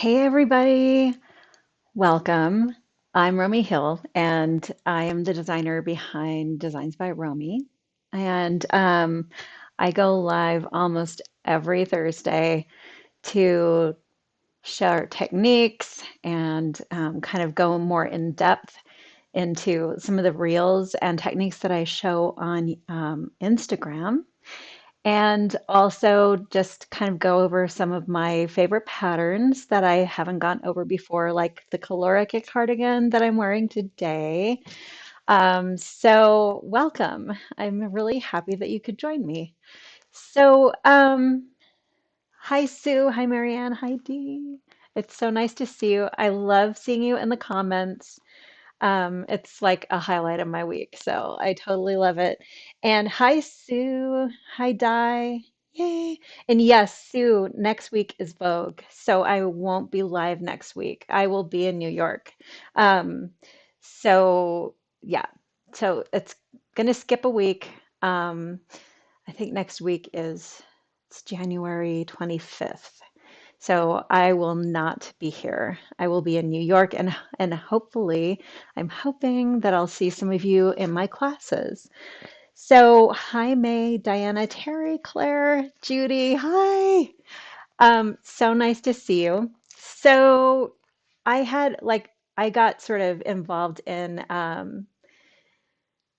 Hey everybody, welcome. I'm Romi Hill and I am the designer behind Designs by Romi. And I go live almost every Thursday to share techniques and kind of go more in depth into some of the reels and techniques that I show on Instagram. And also just kind of go over some of my favorite patterns that I haven't gone over before, like the Colorica cardigan that I'm wearing today. So welcome. I'm really happy that you could join me. So, hi Sue, hi Marianne, hi Dee. It's so nice to see you. I love seeing you in the comments. It's like a highlight of my week, so I totally love it. And hi, Sue. Hi, Di. Yay. And yes, Sue, next week is Vogue, so I won't be live next week. I will be in New York. Um, so yeah, so it's gonna skip a week. Um, I think next week is it's January 25th. So I will not be here. I will be in New York and hopefully I'm hoping that I'll see some of you in my classes. So hi May, Diana, Terry, Claire, Judy. Hi. So nice to see you. So I got sort of involved in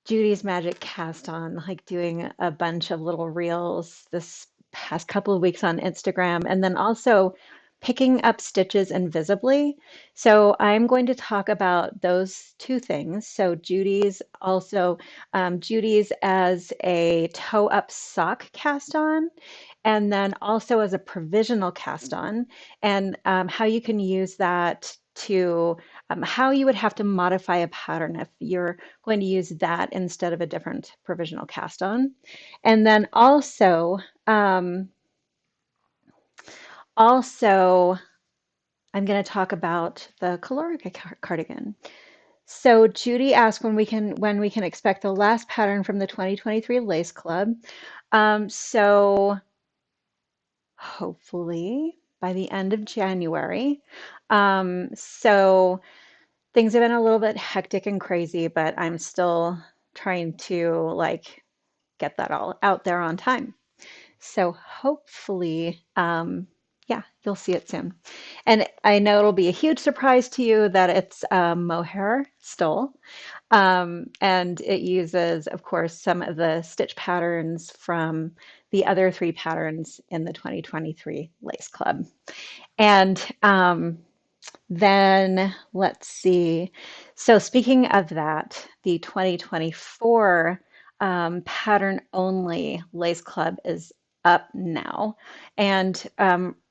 Judy's Magic Cast On, like doing a bunch of little reels this past couple of weeks on Instagram, and then also picking up stitches invisibly. So I'm going to talk about those two things. So Judy's as a toe up sock cast on, and then also as a provisional cast on, and how you can use that to how you would have to modify a pattern if you're going to use that instead of a different provisional cast on. And then um, also, I'm going to talk about the Colorica cardigan. So Judy asked when we can expect the last pattern from the 2023 Lace Club. So hopefully by the end of January. So things have been a little bit hectic and crazy, but I'm still trying to like get that all out there on time. So hopefully, yeah, you'll see it soon. And I know it'll be a huge surprise to you that it's mohair stole. And it uses, of course, some of the stitch patterns from the other three patterns in the 2023 Lace Club. And then let's see. So speaking of that, the 2024 pattern only Lace Club is up now. And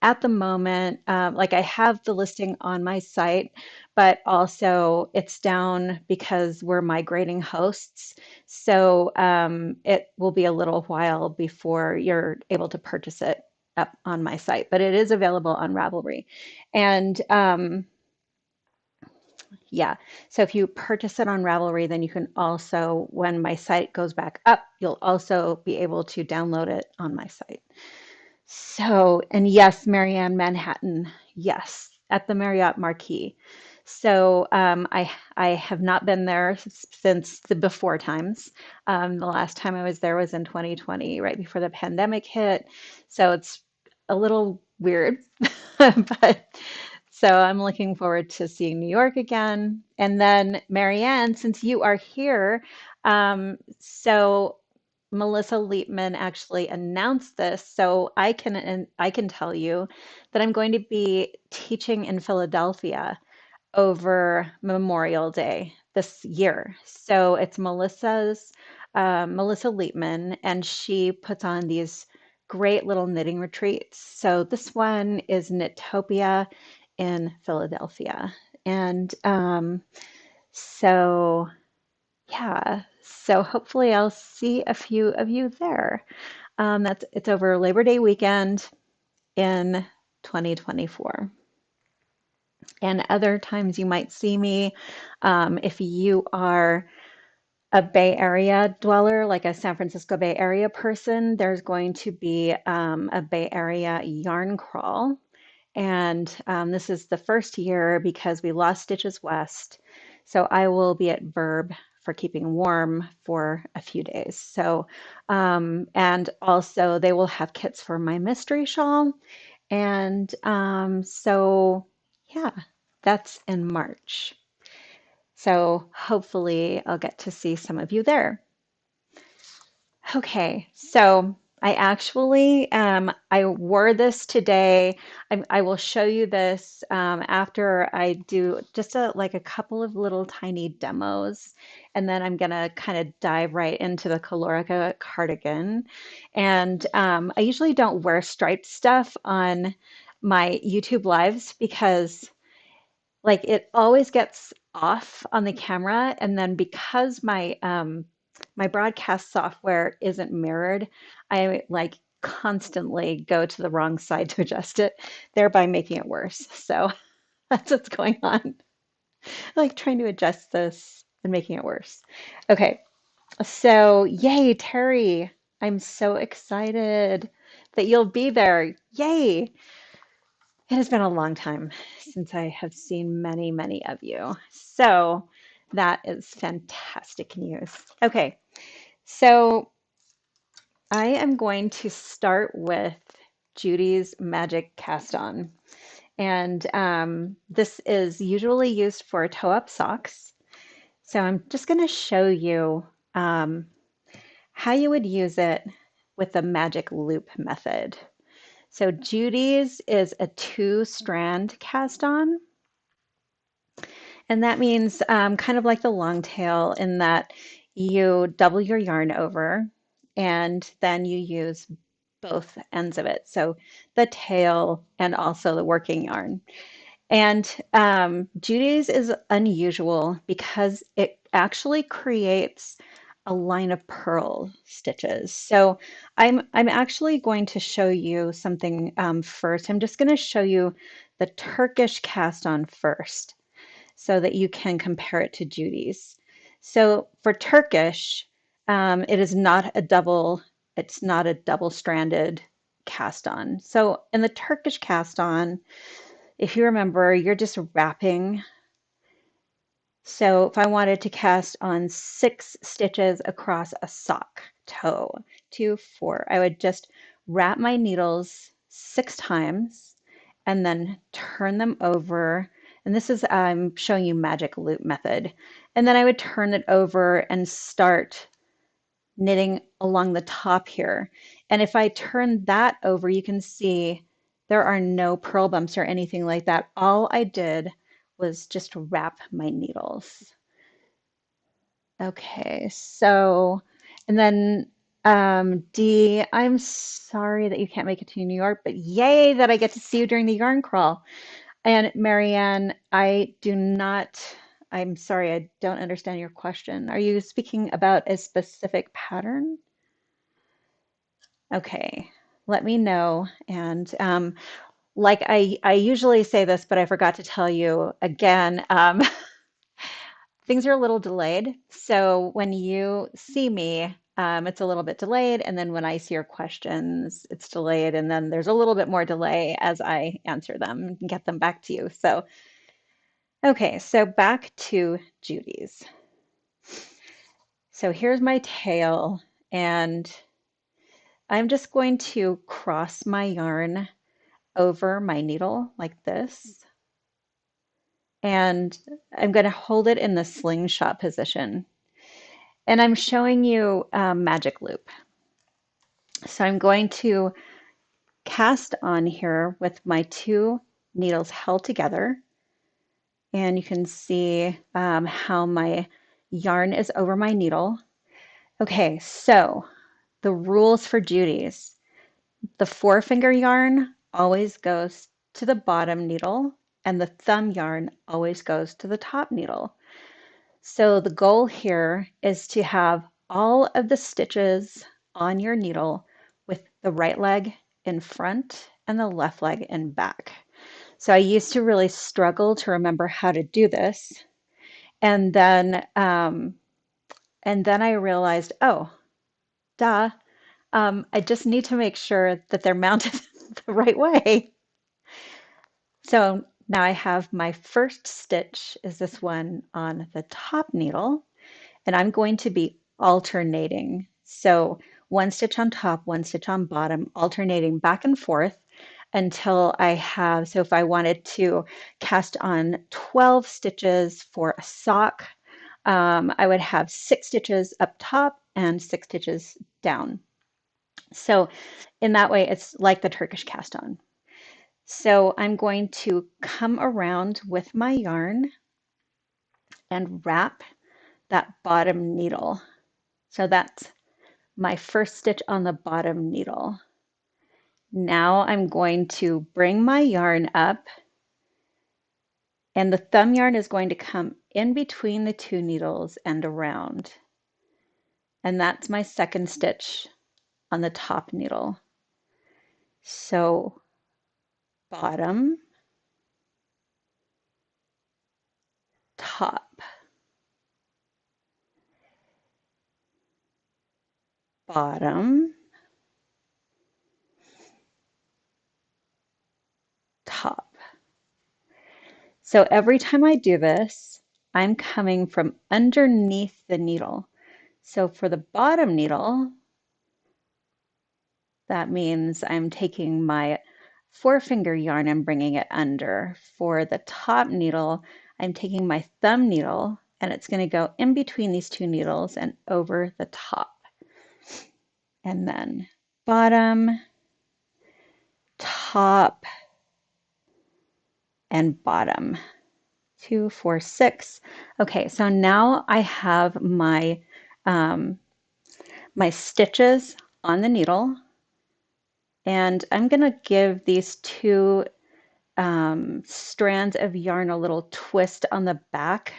at the moment, like I have the listing on my site, but also it's down because we're migrating hosts. So it will be a little while before you're able to purchase it up on my site, but it is available on Ravelry. And yeah, so if you purchase it on Ravelry, then you can also, when my site goes back up, you'll also be able to download it on my site. So, and yes, Marianne Manhattan, yes, at the Marriott Marquis. So I have not been there since the before times. The last time I was there was in 2020, right before the pandemic hit. So it's a little weird, but so I'm looking forward to seeing New York again. And then Marianne, since you are here, so Melissa Leapman actually announced this, so I can tell you that I'm going to be teaching in Philadelphia over Memorial Day this year. So it's Melissa Leapman, and she puts on these great little knitting retreats. So this one is Knitopia in Philadelphia, and so yeah, so hopefully I'll see a few of you there. It's over Labor Day weekend in 2024. And other times you might see me if you are a Bay Area dweller, like a San Francisco Bay Area person, there's going to be a Bay Area yarn crawl. And this is the first year because we lost Stitches West. So I will be at Verb for keeping warm for a few days. So, and also they will have kits for my mystery shawl. And so, yeah, that's in March. So hopefully I'll get to see some of you there. Okay, so I actually I wore this today. I will show you this after I do just like a couple of little tiny demos, and then I'm gonna kind of dive right into the Colorica cardigan. And I usually don't wear striped stuff on my YouTube lives because like it always gets off on the camera, and then because my broadcast software isn't mirrored, I like constantly go to the wrong side to adjust it, thereby making it worse. So that's what's going on. Like trying to adjust this and making it worse. Okay, so yay, Terry. I'm so excited that you'll be there. Yay. It has been a long time since I have seen many, many of you. So that is fantastic news. Okay, so I am going to start with Judy's Magic Cast On. And this is usually used for toe-up socks. So I'm just going to show you um, how you would use it with the magic loop method. So Judy's is a 2-strand cast on. And that means kind of like the long tail in that you double your yarn over and then you use both ends of it. So the tail and also the working yarn. And Judy's is unusual because it actually creates a line of purl stitches. So I'm actually going to show you something first. I'm just going to show you the Turkish cast on first so that you can compare it to Judy's. So for Turkish, it is not a double, it's not a double-stranded cast on. So in the Turkish cast on, if you remember, you're just wrapping. So if I wanted to cast on 6 stitches across a sock toe, 2, 4, I would just wrap my needles 6 times and then turn them over. And this is, I'm showing you magic loop method. And then I would turn it over and start knitting along the top here. And if I turn that over, you can see there are no purl bumps or anything like that. All I did was just wrap my needles. Okay, so, and then D, I'm sorry that you can't make it to New York, but yay that I get to see you during the yarn crawl. And Marianne, I do not, I'm sorry, I don't understand your question. Are you speaking about a specific pattern? Okay, let me know. And like I usually say this, but I forgot to tell you again, things are a little delayed. So when you see me, it's a little bit delayed. And then when I see your questions, it's delayed. And then there's a little bit more delay as I answer them and get them back to you. So, okay, so back to Judy's. So here's my tail, and I'm just going to cross my yarn over my needle like this. And I'm going to hold it in the slingshot position. And I'm showing you a magic loop. So I'm going to cast on here with my 2 needles held together. And you can see how my yarn is over my needle. Okay, so the rules for Judy's. The forefinger yarn always goes to the bottom needle, and the thumb yarn always goes to the top needle. So the goal here is to have all of the stitches on your needle with the right leg in front and the left leg in back. So I used to really struggle to remember how to do this. And then I realized, oh, duh, I just need to make sure that they're mounted the right way. So now I have my first stitch is this one on the top needle, and I'm going to be alternating. So one stitch on top, one stitch on bottom, alternating back and forth until I have, so if I wanted to cast on 12 stitches for a sock, I would have 6 stitches up top and 6 stitches down. So in that way, it's like the Turkish cast on. So I'm going to come around with my yarn and wrap that bottom needle. So that's my first stitch on the bottom needle. Now I'm going to bring my yarn up, and the thumb yarn is going to come in between the two needles and around. And that's my second stitch on the top needle. So bottom, top, bottom, top. So every time I do this, I'm coming from underneath the needle. So for the bottom needle, that means I'm taking my forefinger yarn and bringing it under. For the top needle, I'm taking my thumb needle and it's going to go in between these two needles and over the top. And then bottom, top, and bottom. 2, 4, 6. Okay, so now I have my my stitches on the needle, and I'm going to give these two strands of yarn a little twist on the back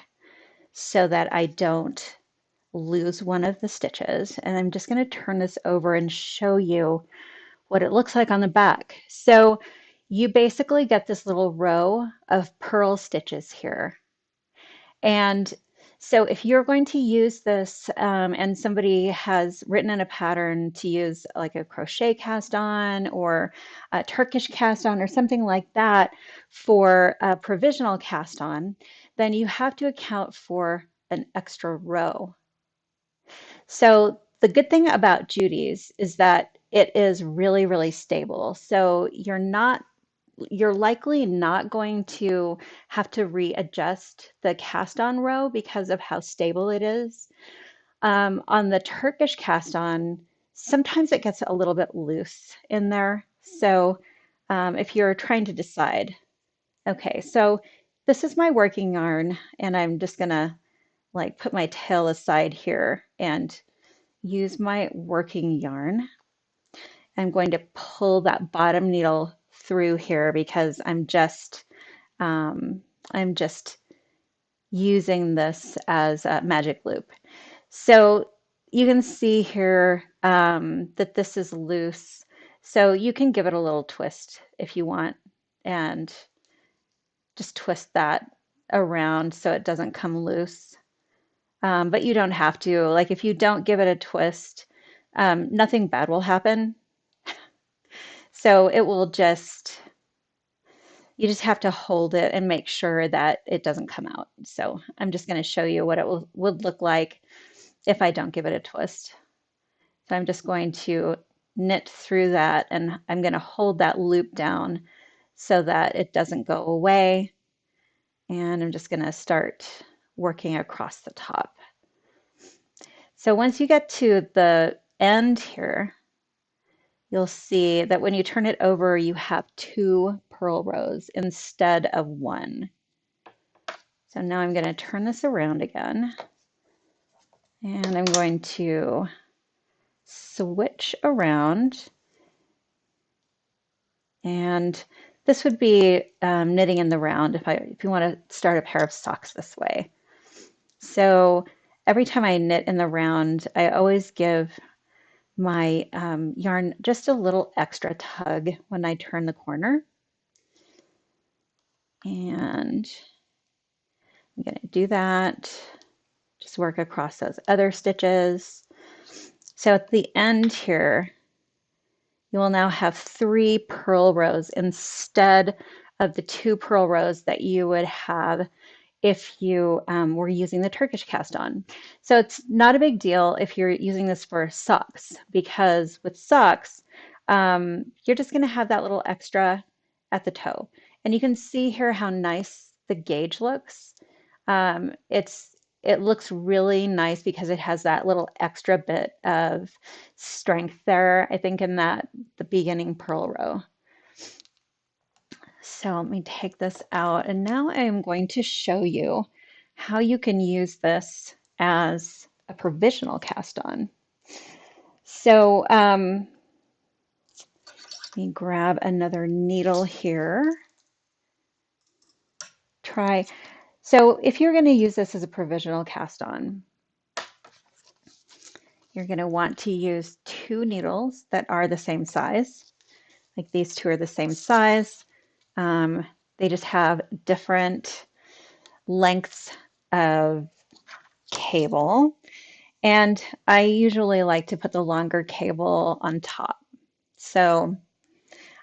so that I don't lose one of the stitches. And I'm just going to turn this over and show you what it looks like on the back. So you basically get this little row of purl stitches here. And so if you're going to use this and somebody has written in a pattern to use like a crochet cast on or a Turkish cast on or something like that for a provisional cast on, then you have to account for an extra row. So the good thing about Judy's is that it is really, really stable. So you're likely not going to have to readjust the cast on row because of how stable it is. On the Turkish cast on, sometimes it gets a little bit loose in there. So if you're trying to decide, okay, so this is my working yarn, and I'm just gonna like put my tail aside here and use my working yarn. I'm going to pull that bottom needle through here because um, I'm just using this as a magic loop. So you can see here that this is loose. So you can give it a little twist if you want and just twist that around so it doesn't come loose. But you don't have to. Like if you don't give it a twist, nothing bad will happen. So it will just, you just have to hold it and make sure that it doesn't come out. So I'm just going to show you what it would look like if I don't give it a twist. So I'm just going to knit through that and I'm going to hold that loop down so that it doesn't go away. And I'm just going to start working across the top. So once you get to the end here, you'll see that when you turn it over, you have 2 purl rows instead of 1. So now I'm going to turn this around again, and I'm going to switch around. And this would be knitting in the round if you want to start a pair of socks this way. So every time I knit in the round, I always give my yarn just a little extra tug when I turn the corner. And I'm going to do that. Just work across those other stitches. So at the end here, you will now have 3 purl rows instead of the 2 purl rows that you would have if you were using the Turkish cast on. So it's not a big deal if you're using this for socks, because with socks, you're just going to have that little extra at the toe. And you can see here how nice the gauge looks. It looks really nice because it has that little extra bit of strength there, I think, in the beginning purl row. So let me take this out, and now I am going to show you how you can use this as a provisional cast on. So let me grab another needle here. So if you're going to use this as a provisional cast on, you're going to want to use 2 needles that are the same size. Like these 2 are the same size. They just have different lengths of cable. And I usually like to put the longer cable on top. So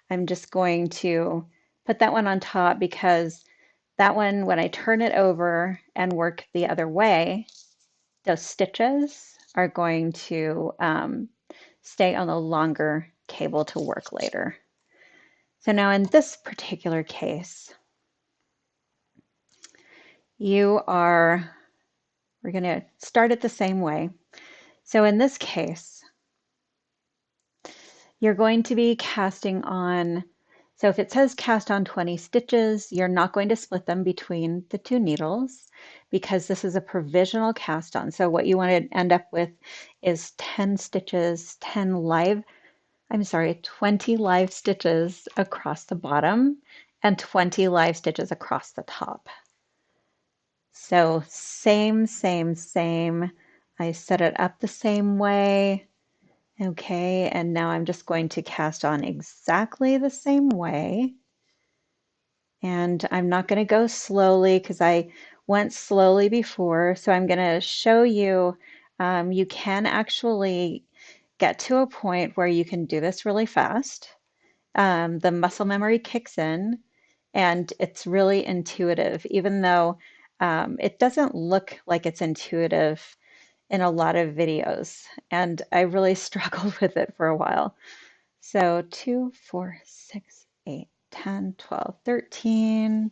I'm just going to put that one on top because that one, when I turn it over and work the other way, those stitches are going to stay on the longer cable to work later. So now in this particular case, we're going to start it the same way. So in this case, you're going to be casting on, so if it says cast on 20 stitches, you're not going to split them between the 2 needles because this is a provisional cast on. So what you want to end up with is 10 stitches, 20 live stitches across the bottom and 20 live stitches across the top. So same. I set it up the same way. Okay, and now I'm just going to cast on exactly the same way. And I'm not going to go slowly because I went slowly before. So I'm going to show you, you can actually get to a point where you can do this really fast. The muscle memory kicks in and it's really intuitive, even though it doesn't look like it's intuitive in a lot of videos, and I really struggled with it for a while. So 2, 4, 6, 8, 10, 12, 13,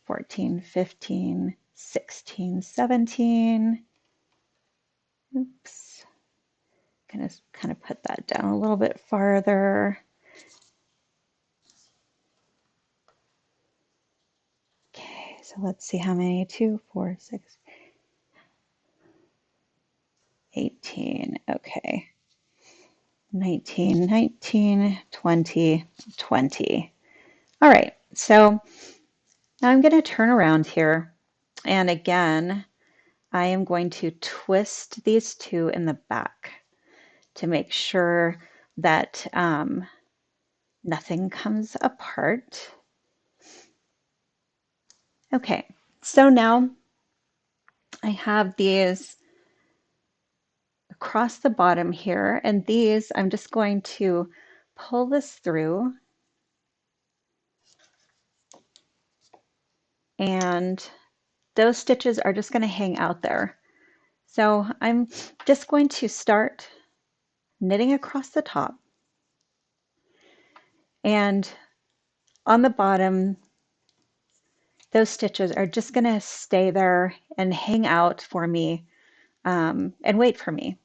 14, 15, 16, 17. Oops. Gonna kind of put that down a little bit farther. Okay, so let's see how many. 2, 4, 6, 18. Okay. 19, 20, 20. All right, so now I'm going to turn around here, and again, I am going to twist these 2 in the back to make sure that nothing comes apart. Okay, so now I have these across the bottom here, and these I'm just going to pull this through, and those stitches are just going to hang out there. So I'm just going to start knitting across the top, and on the bottom, those stitches are just going to stay there and hang out for me and wait for me.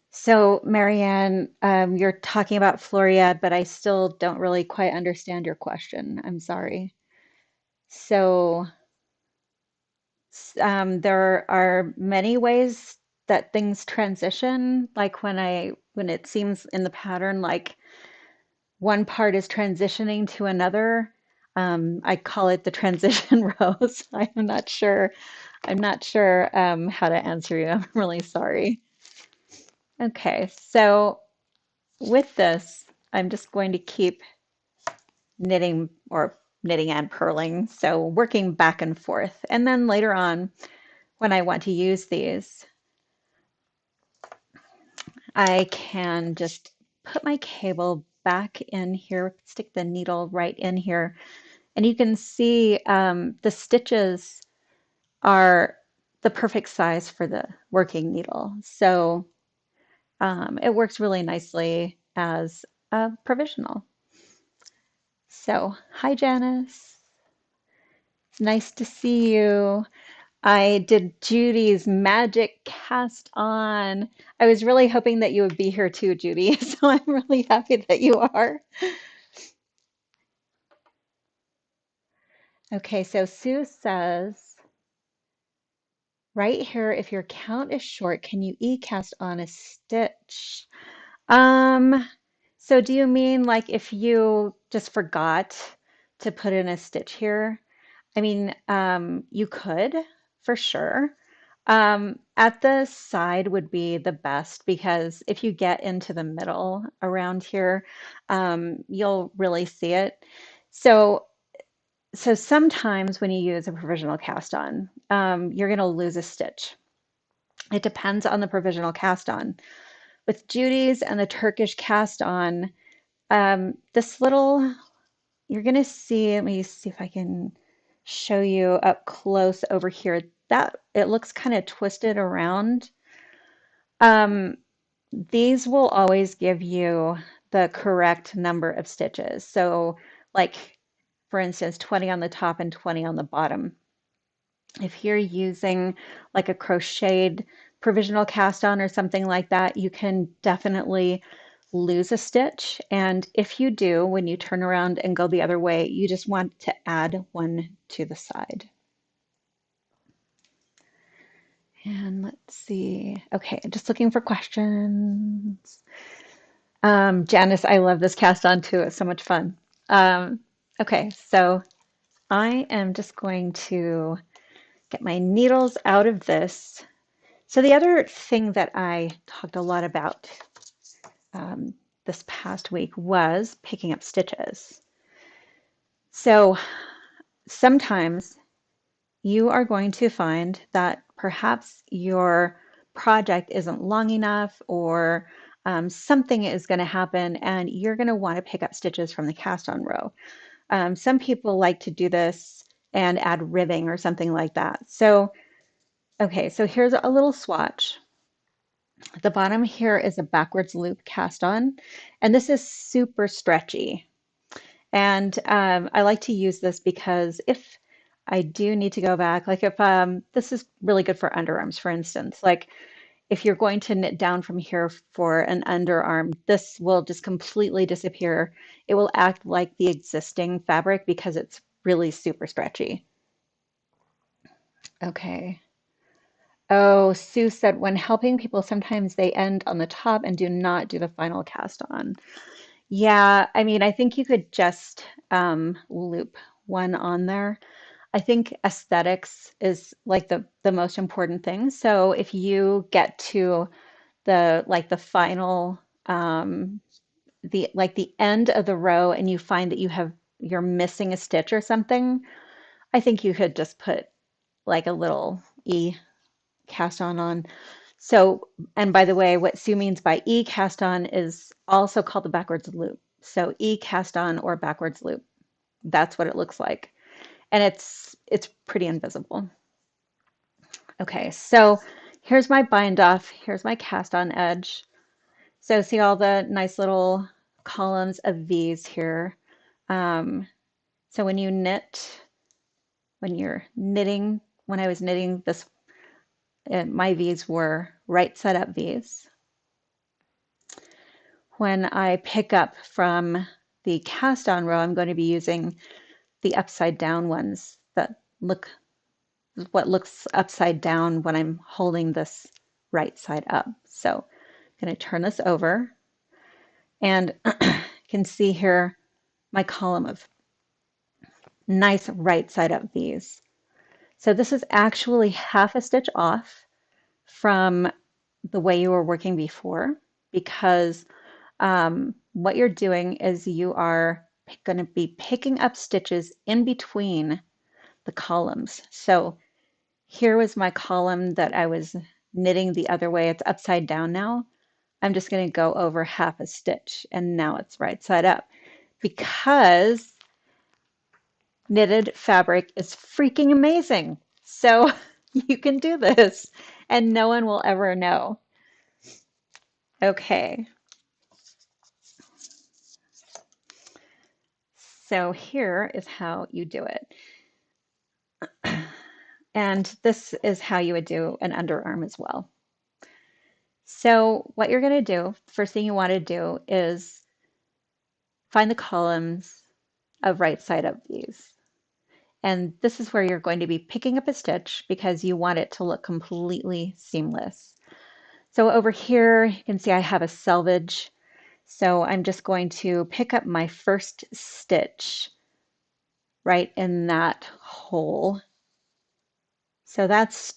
So Marianne, you're talking about Floriad, but I still don't really quite understand your question. I'm sorry. So there are many ways that things transition, like when it seems in the pattern like one part is transitioning to another. I call it the transition rows. I'm not sure how to answer you. I'm really sorry. Okay, so with this, I'm just going to keep knitting and purling, so working back and forth. And then later on, when I want to use these, I can just put my cable back in here, stick the needle right in here, and you can see the stitches are the perfect size for the working needle. So it works really nicely as a provisional. So, hi Janice, it's nice to see you. I did Judy's magic cast on. I was really hoping that you would be here too, Judy, so I'm really happy that you are. Okay, so Sue says, right here, if your count is short, can you e-cast on a stitch? Um, so do you mean like if you just forgot to put in a stitch here? I mean, you could for sure. At the side would be the best because if you get into the middle around here, you'll really see it. So, so sometimes when you use a provisional cast on, you're going to lose a stitch. It depends on the provisional cast on. With Judy's and the Turkish cast on, this little, you're going to see, let me see if I can show you up close over here. That it looks kind of twisted around. Um, these will always give you the correct number of stitches. So like, for instance, 20 on the top and 20 on the bottom. If you're using like a crocheted provisional cast on or something like that, you can definitely lose a stitch. And if you do, when you turn around and go the other way, you just want to add one to the side. And let's see. Okay, just looking for questions. Janice, I love this cast on too. It's so much fun. Um, okay, so I am just going to get my needles out of this. So the other thing that I talked a lot about um, this past week was picking up stitches. So sometimes you are going to find that perhaps your project isn't long enough or something is going to happen and you're going to want to pick up stitches from the cast on row. Some people like to do this and add ribbing or something like that. So, okay, so here's a little swatch. The bottom here is a backwards loop cast on, and this is super stretchy. And I like to use this because if I do need to go back, like if this is really good for underarms, for instance, like if you're going to knit down from here for an underarm, this will just completely disappear. It will act like the existing fabric because it's really super stretchy. Okay. Oh, Sue said when helping people, sometimes they end on the top and do not do the final cast on. Yeah, I mean, I think you could just loop one on there. I think aesthetics is like the most important thing. So if you get to the like the final the like the end of the row and you find that you're missing a stitch or something, I think you could just put like a little E cast on. So, and by the way, what Sue means by E cast on is also called the backwards loop. So E cast on or backwards loop. That's what it looks like. And it's pretty invisible. Okay, so here's my bind off. Here's my cast on edge. So see all the nice little columns of V's here. Um, so when you knit, when you're knitting, when I was knitting this, my V's were right side up V's. When I pick up from the cast on row, I'm going to be using the upside down ones that look what looks upside down when I'm holding this right side up. So I'm going to turn this over and you can see here my column of nice right side up V's. So this is actually half a stitch off from the way you were working before because what you're doing is you are going to be picking up stitches in between the columns. So here was my column that I was knitting the other way. It's upside down now. I'm just going to go over half a stitch, and now it's right side up because knitted fabric is freaking amazing. So you can do this and no one will ever know. Okay, so here is how you do it. And this is how you would do an underarm as well. So what you're going to do, first thing you want to do is find the columns of right side up views. And this is where you're going to be picking up a stitch because you want it to look completely seamless. So over here, you can see I have a selvage. So I'm just going to pick up my first stitch right in that hole. So that's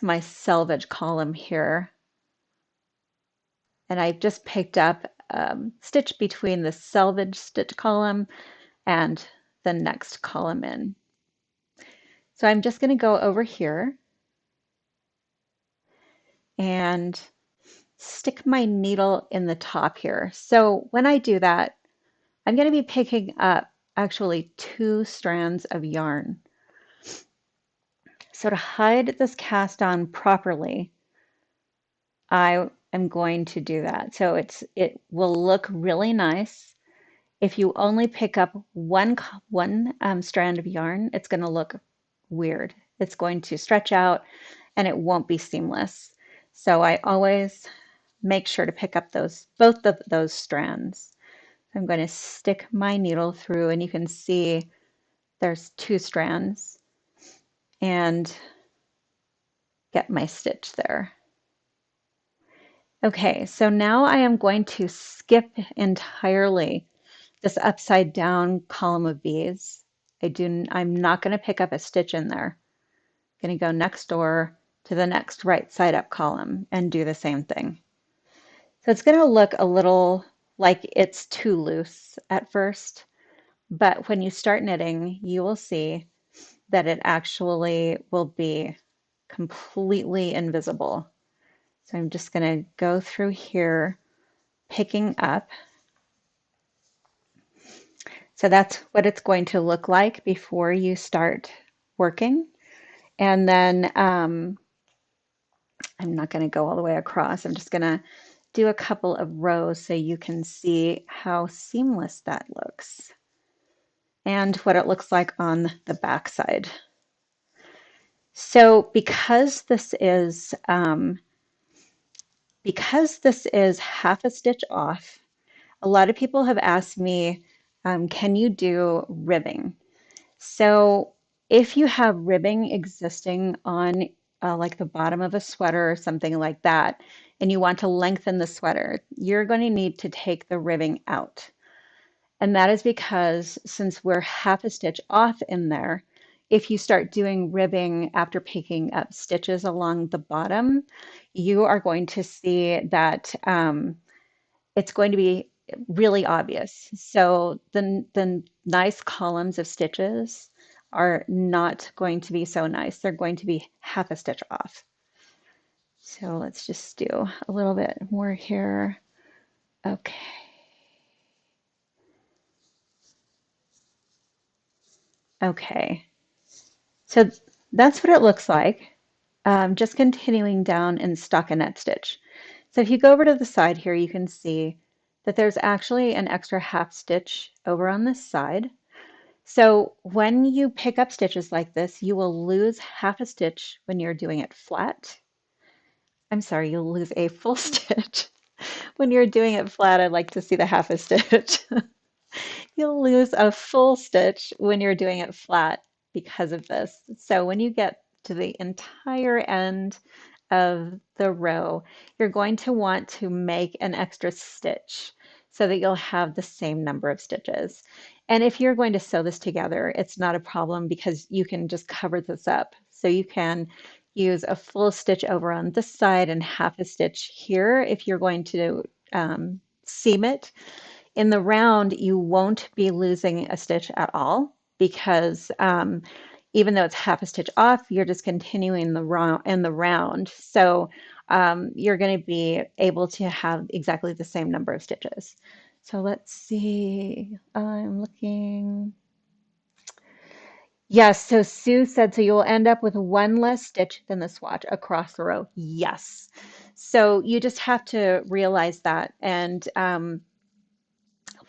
my selvage column here. And I just picked up stitch between the selvage stitch column and the next column in. So I'm just going to go over here and stick my needle in the top here. So when I do that, I'm going to be picking up actually 2 strands of yarn. So to hide this cast on properly, I am going to do that. So it will look really nice. If you only pick up one strand of yarn, it's going to look weird. It's going to stretch out and it won't be seamless. So I always make sure to pick up both of those strands. I'm going to stick my needle through and you can see there's 2 strands and get my stitch there. Okay, so now I am going to skip entirely this upside down column of bees. I'm not going to pick up a stitch in there. I'm going to go next door to the next right side up column and do the same thing. So it's going to look a little like it's too loose at first, but when you start knitting, you will see that it actually will be completely invisible. So I'm just going to go through here, picking up. So that's what it's going to look like before you start working. And then I'm not going to go all the way across. I'm just going to do a couple of rows so you can see how seamless that looks and what it looks like on the back side. So because this is half a stitch off, a lot of people have asked me, can you do ribbing? So if you have ribbing existing on like the bottom of a sweater or something like that, and you want to lengthen the sweater, you're going to need to take the ribbing out. And that is because since we're half a stitch off in there, if you start doing ribbing after picking up stitches along the bottom, you are going to see that it's going to be really obvious. So the nice columns of stitches are not going to be so nice. They're going to be half a stitch off. So let's just do a little bit more here. Okay. Okay. So that's what it looks like. Just continuing down in stockinette stitch. So if you go over to the side here, you can see that there's actually an extra half stitch over on this side. So when you pick up stitches like this, you will lose half a stitch when you're doing it flat. I'm sorry, you'll lose a full stitch. When you're doing it flat, I'd like to see the half a stitch. You'll lose a full stitch when you're doing it flat because of this. So when you get to the entire end of the row, you're going to want to make an extra stitch so that you'll have the same number of stitches. And if you're going to sew this together, it's not a problem because you can just cover this up. So you can use a full stitch over on this side and half a stitch here if you're going to seam it. In the round, you won't be losing a stitch at all because even though it's half a stitch off, you're just continuing the round in the round. So you're going to be able to have exactly the same number of stitches. So let's see, I'm looking. Yes, so Sue said, so you'll end up with one less stitch than the swatch across the row. Yes. So you just have to realize that. And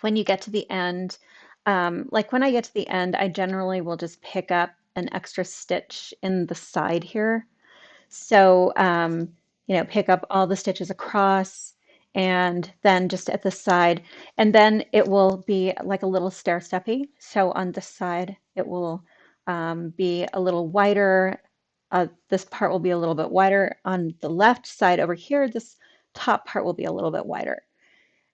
when you get to the end, like when I get to the end, I generally will just pick up an extra stitch in the side here. So, pick up all the stitches across and then just at the side, and then it will be like a little stair steppy. So on this side, it will be a little wider. This part will be a little bit wider. On the left side over here, this top part will be a little bit wider.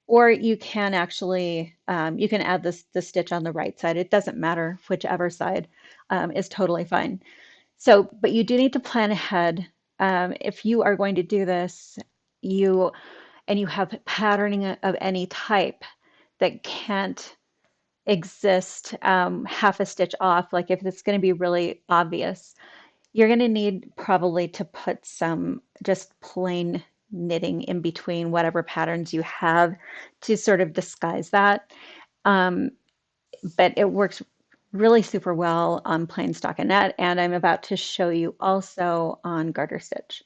Or you can actually, you can add the stitch on the right side. It doesn't matter, whichever side is totally fine. So, but you do need to plan ahead. If you are going to do this, you and you have patterning of any type that can't exist half a stitch off, like if it's going to be really obvious, you're going to need probably to put some just plain knitting in between whatever patterns you have to sort of disguise that. Um, but it works really super well on plain stockinette, and I'm about to show you also on garter stitch.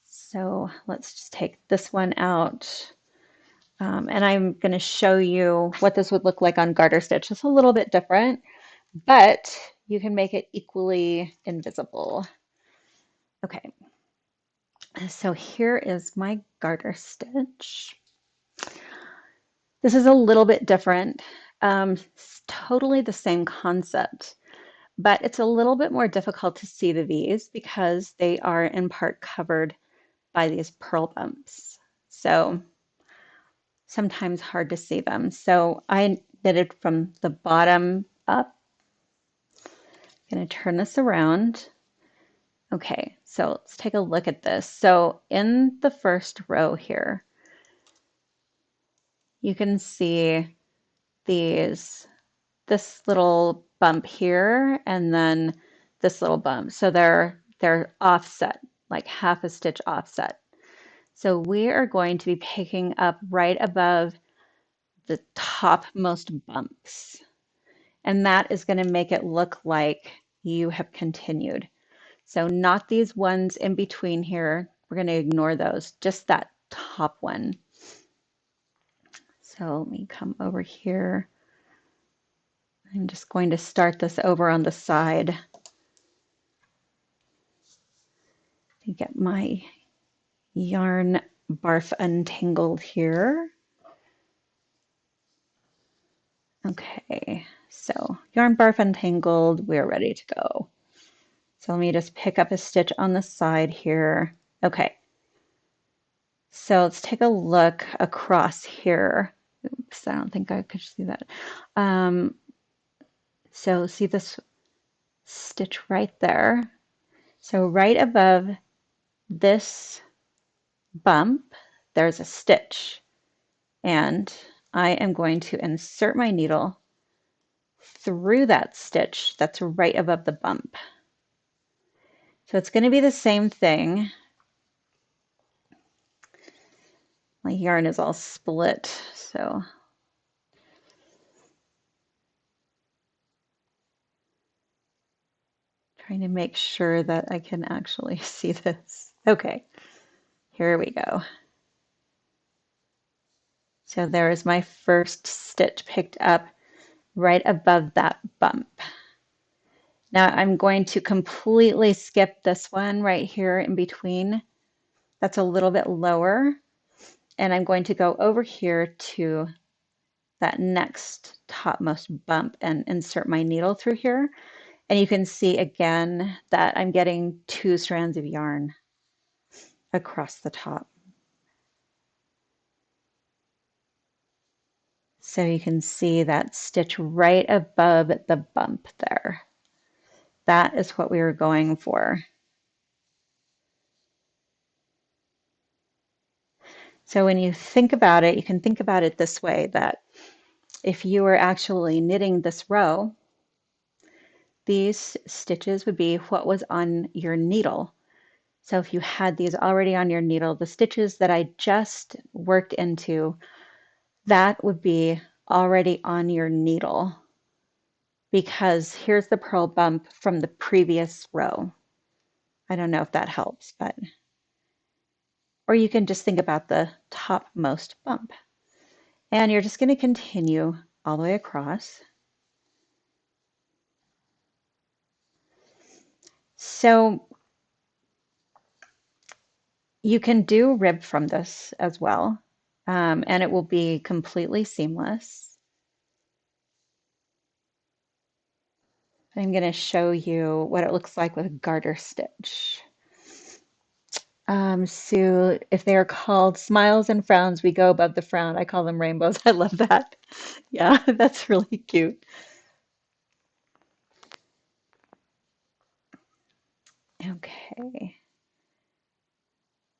So let's just take this one out. And I'm going to show you what this would look like on garter stitch. It's a little bit different, but you can make it equally invisible. Okay, so here is my garter stitch. This is a little bit different. It's totally the same concept, but it's a little bit more difficult to see the V's because they are in part covered by these purl bumps. So sometimes hard to see them. So I knitted from the bottom up. I'm going to turn this around. Okay, so let's take a look at this. So in the first row here, you can see this little bump here and then this little bump. So they're offset, like half a stitch offset. So we are going to be picking up right above the topmost bumps. And that is going to make it look like you have continued. So not these ones in between here. We're going to ignore those, just that top one. So let me come over here. I'm just going to start this over on the side. To get my yarn barf untangled here. Okay, so yarn barf untangled, we're ready to go. So let me just pick up a stitch on the side here. Okay, so let's take a look across here. Oops, I don't think I could see that. So see this stitch right there? So right above this bump, there's a stitch. And I am going to insert my needle through that stitch that's right above the bump. So it's going to be the same thing. My yarn is all split, so trying to make sure that I can actually see this. Okay, here we go. So there is my first stitch picked up right above that bump. Now I'm going to completely skip this one right here in between. That's a little bit lower. And I'm going to go over here to that next topmost bump and insert my needle through here. And you can see again that I'm getting 2 strands of yarn across the top. So you can see that stitch right above the bump there. That is what we were going for. So when you think about it, you can think about it this way, that if you were actually knitting this row, these stitches would be what was on your needle. So if you had these already on your needle, the stitches that I just worked into, that would be already on your needle because here's the purl bump from the previous row. I don't know if that helps, but, or you can just think about the topmost bump. And you're just going to continue all the way across. So you can do rib from this as well, and it will be completely seamless. I'm going to show you what it looks like with a garter stitch. So if they are called smiles and frowns, we go above the frown. I call them rainbows. I love that. Yeah, that's really cute. Okay,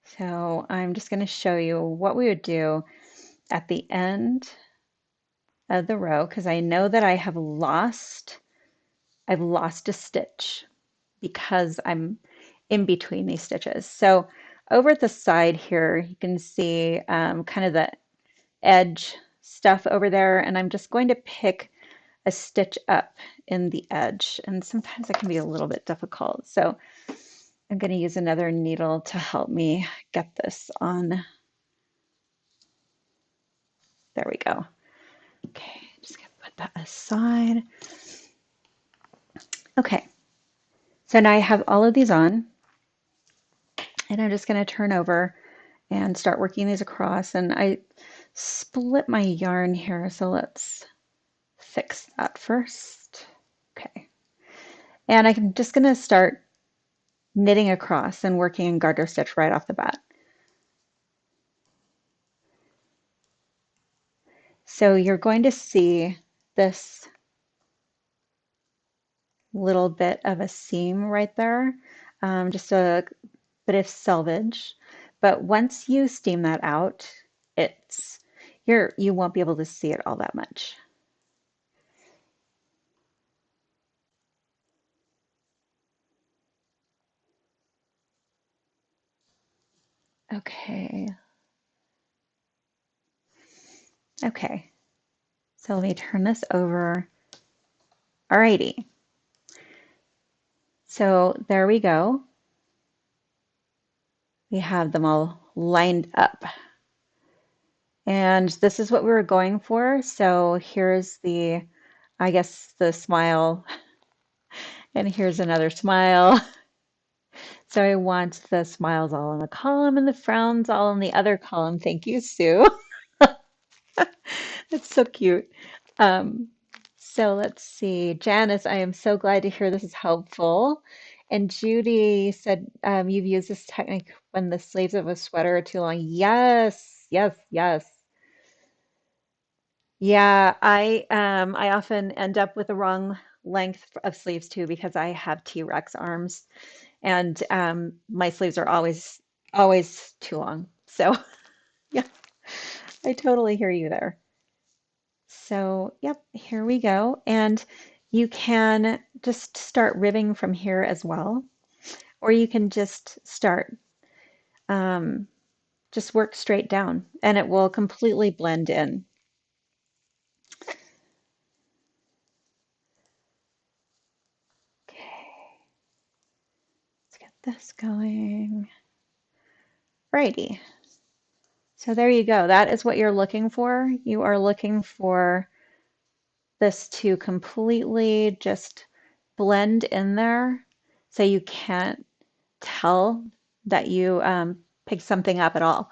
so I'm just going to show you what we would do at the end of the row because I know that I've lost a stitch because I'm in between these stitches. So over at the side here, you can see kind of the edge stuff over there, and I'm just going to pick a stitch up in the edge, and sometimes it can be a little bit difficult. So I'm going to use another needle to help me get this on. There we go. Okay, just going to put that aside. Okay, so now I have all of these on, and I'm just going to turn over and start working these across. And I split my yarn here, so let's fix that first. Okay, and I'm just going to start knitting across and working in garter stitch right off the bat. So you're going to see this little bit of a seam right there, just a bit of selvage. But once you steam that out, you won't be able to see it all that much. Okay. Okay. So let me turn this over. Alrighty. So there we go. We have them all lined up. And this is what we were going for. So here's I guess the smile, and here's another smile. So I want the smiles all in the column and the frowns all in the other column. Thank you, Sue. That's so cute. Um, so let's see. Janice, I am so glad to hear this is helpful. And Judy said you've used this technique when the sleeves of a sweater are too long. Yes, yes, yes. Yeah, I often end up with the wrong length of sleeves too because I have T-Rex arms and my sleeves are always too long. So yeah, I totally hear you there. So yep, here we go. And you can just start ribbing from here as well, or you can um, just work straight down and it will completely blend in. Okay, let's get this going. Righty. So there you go. That is what you're looking for. You are looking for this to completely just blend in there so you can't tell that you picked something up at all.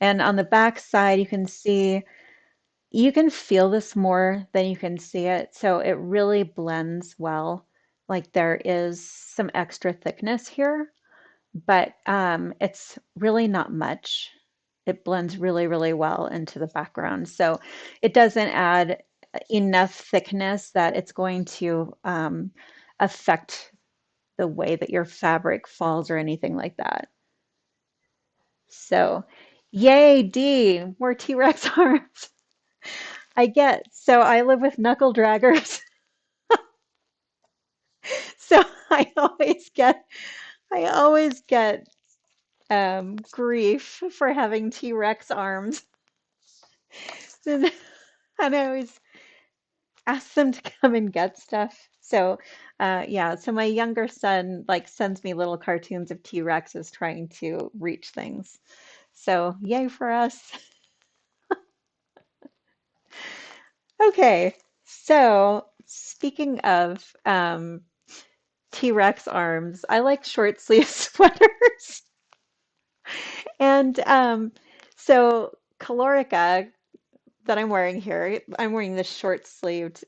And on the back side, you can see, you can feel this more than you can see it. So it really blends well. Like there is some extra thickness here, but it's really not much. It blends really, really well into the background. So it doesn't add enough thickness that it's going to affect the way that your fabric falls or anything like that. So, yay, D, more T-Rex arms. So I live with knuckle draggers. So I always get I always get grief for having T-Rex arms. And I always ask them to come and get stuff. So, yeah, so my younger son like sends me little cartoons of T-Rexes trying to reach things. So, yay for us. Okay, so speaking of T-Rex arms, I like short sleeve sweaters. And so Colorica that I'm wearing here, I'm wearing this short sleeved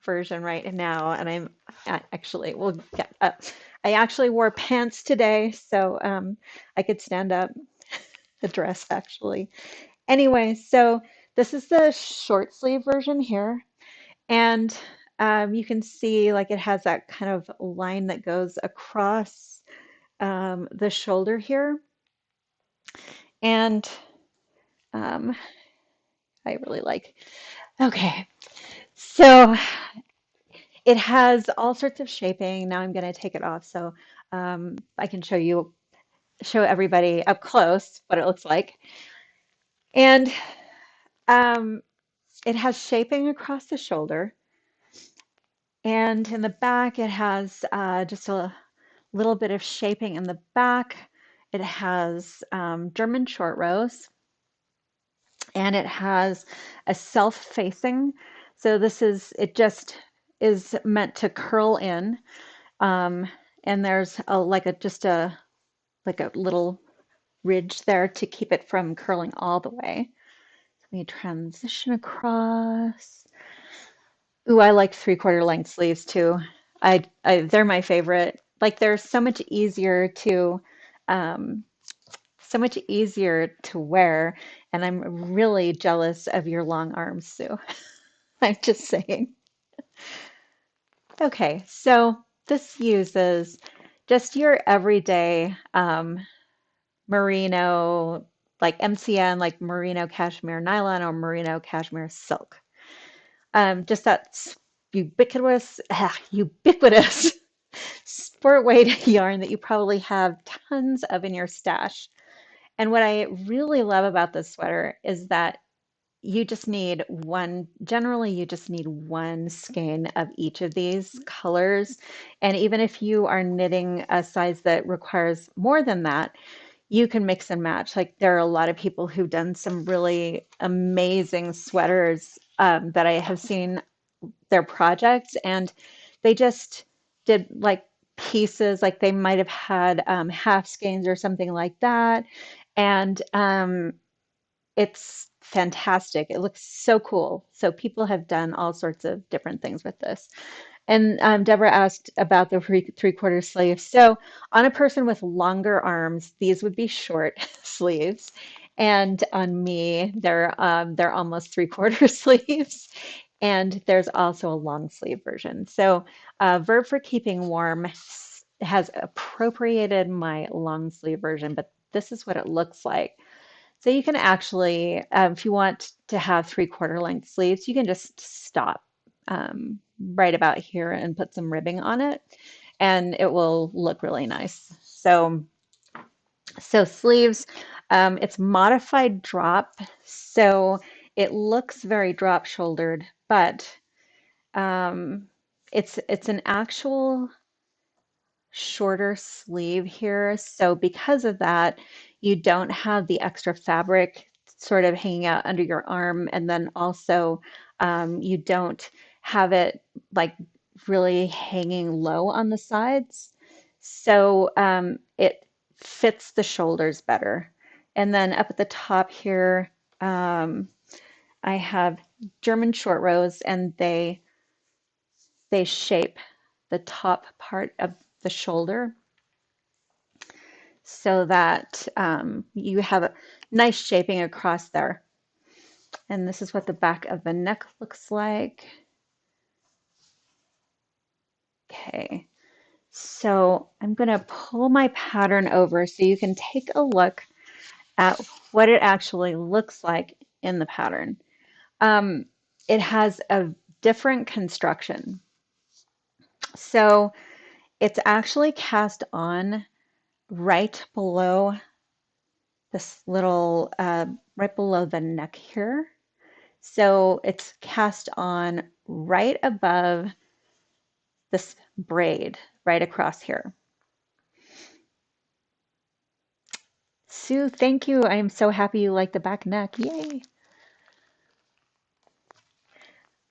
version right now, and actually, we'll get up. I actually wore pants today, so I could stand up the dress actually. Anyway, so this is the short sleeve version here, and you can see like it has that kind of line that goes across the shoulder here, and um, I really like. Okay, so it has all sorts of shaping. Now I'm going to take it off so I can show everybody up close what it looks like. And um, it has shaping across the shoulder. And in the back, it has just a little bit of shaping in the back. It has German short rows, and it has a self-facing. So it just is meant to curl in. Um, and there's like a little ridge there to keep it from curling all the way. Let me transition across. Ooh, I like three-quarter length sleeves too. They're my favorite. Like they're um, so much easier to wear, and I'm really jealous of your long arms, Sue. I'm just saying. Okay, so this uses just your everyday merino, like MCN, like merino cashmere nylon or merino cashmere silk. Just that ubiquitous sport weight yarn that you probably have tons of in your stash. And what I really love about this sweater is that generally you just need one skein of each of these colors. And even if you are knitting a size that requires more than that, you can mix and match. Like there are a lot of people who've done some really amazing sweaters that I have seen their projects, and they just did like pieces, like they might have had half skeins or something like that, and it's fantastic. It looks so cool. So people have done all sorts of different things with this. And Deborah asked about the three-quarter sleeves. So on a person with longer arms, these would be short sleeves. And on me, they're almost three-quarter sleeves. And there's also a long sleeve version. So Verb for Keeping Warm has appropriated my long sleeve version, but this is what it looks like. So you can actually, if you want to have three-quarter length sleeves, you can just stop right about here and put some ribbing on it, and it will look really nice. So sleeves, it's modified drop, so it looks very drop shouldered, but um, it's an actual shorter sleeve here. So because of that, you don't have the extra fabric sort of hanging out under your arm. And then also you don't have it like really hanging low on the sides. So it fits the shoulders better. And then up at the top here, I have German short rows, and they shape the top part of the shoulder so that you have a nice shaping across there. And this is what the back of the neck looks like. Okay, so I'm going to pull my pattern over so you can take a look at what it actually looks like in the pattern. Um, it has a different construction. So it's actually cast on right below this little, right below the neck here. So it's cast on right above this braid, right across here. Sue, thank you. I am so happy you like the back neck. Yay.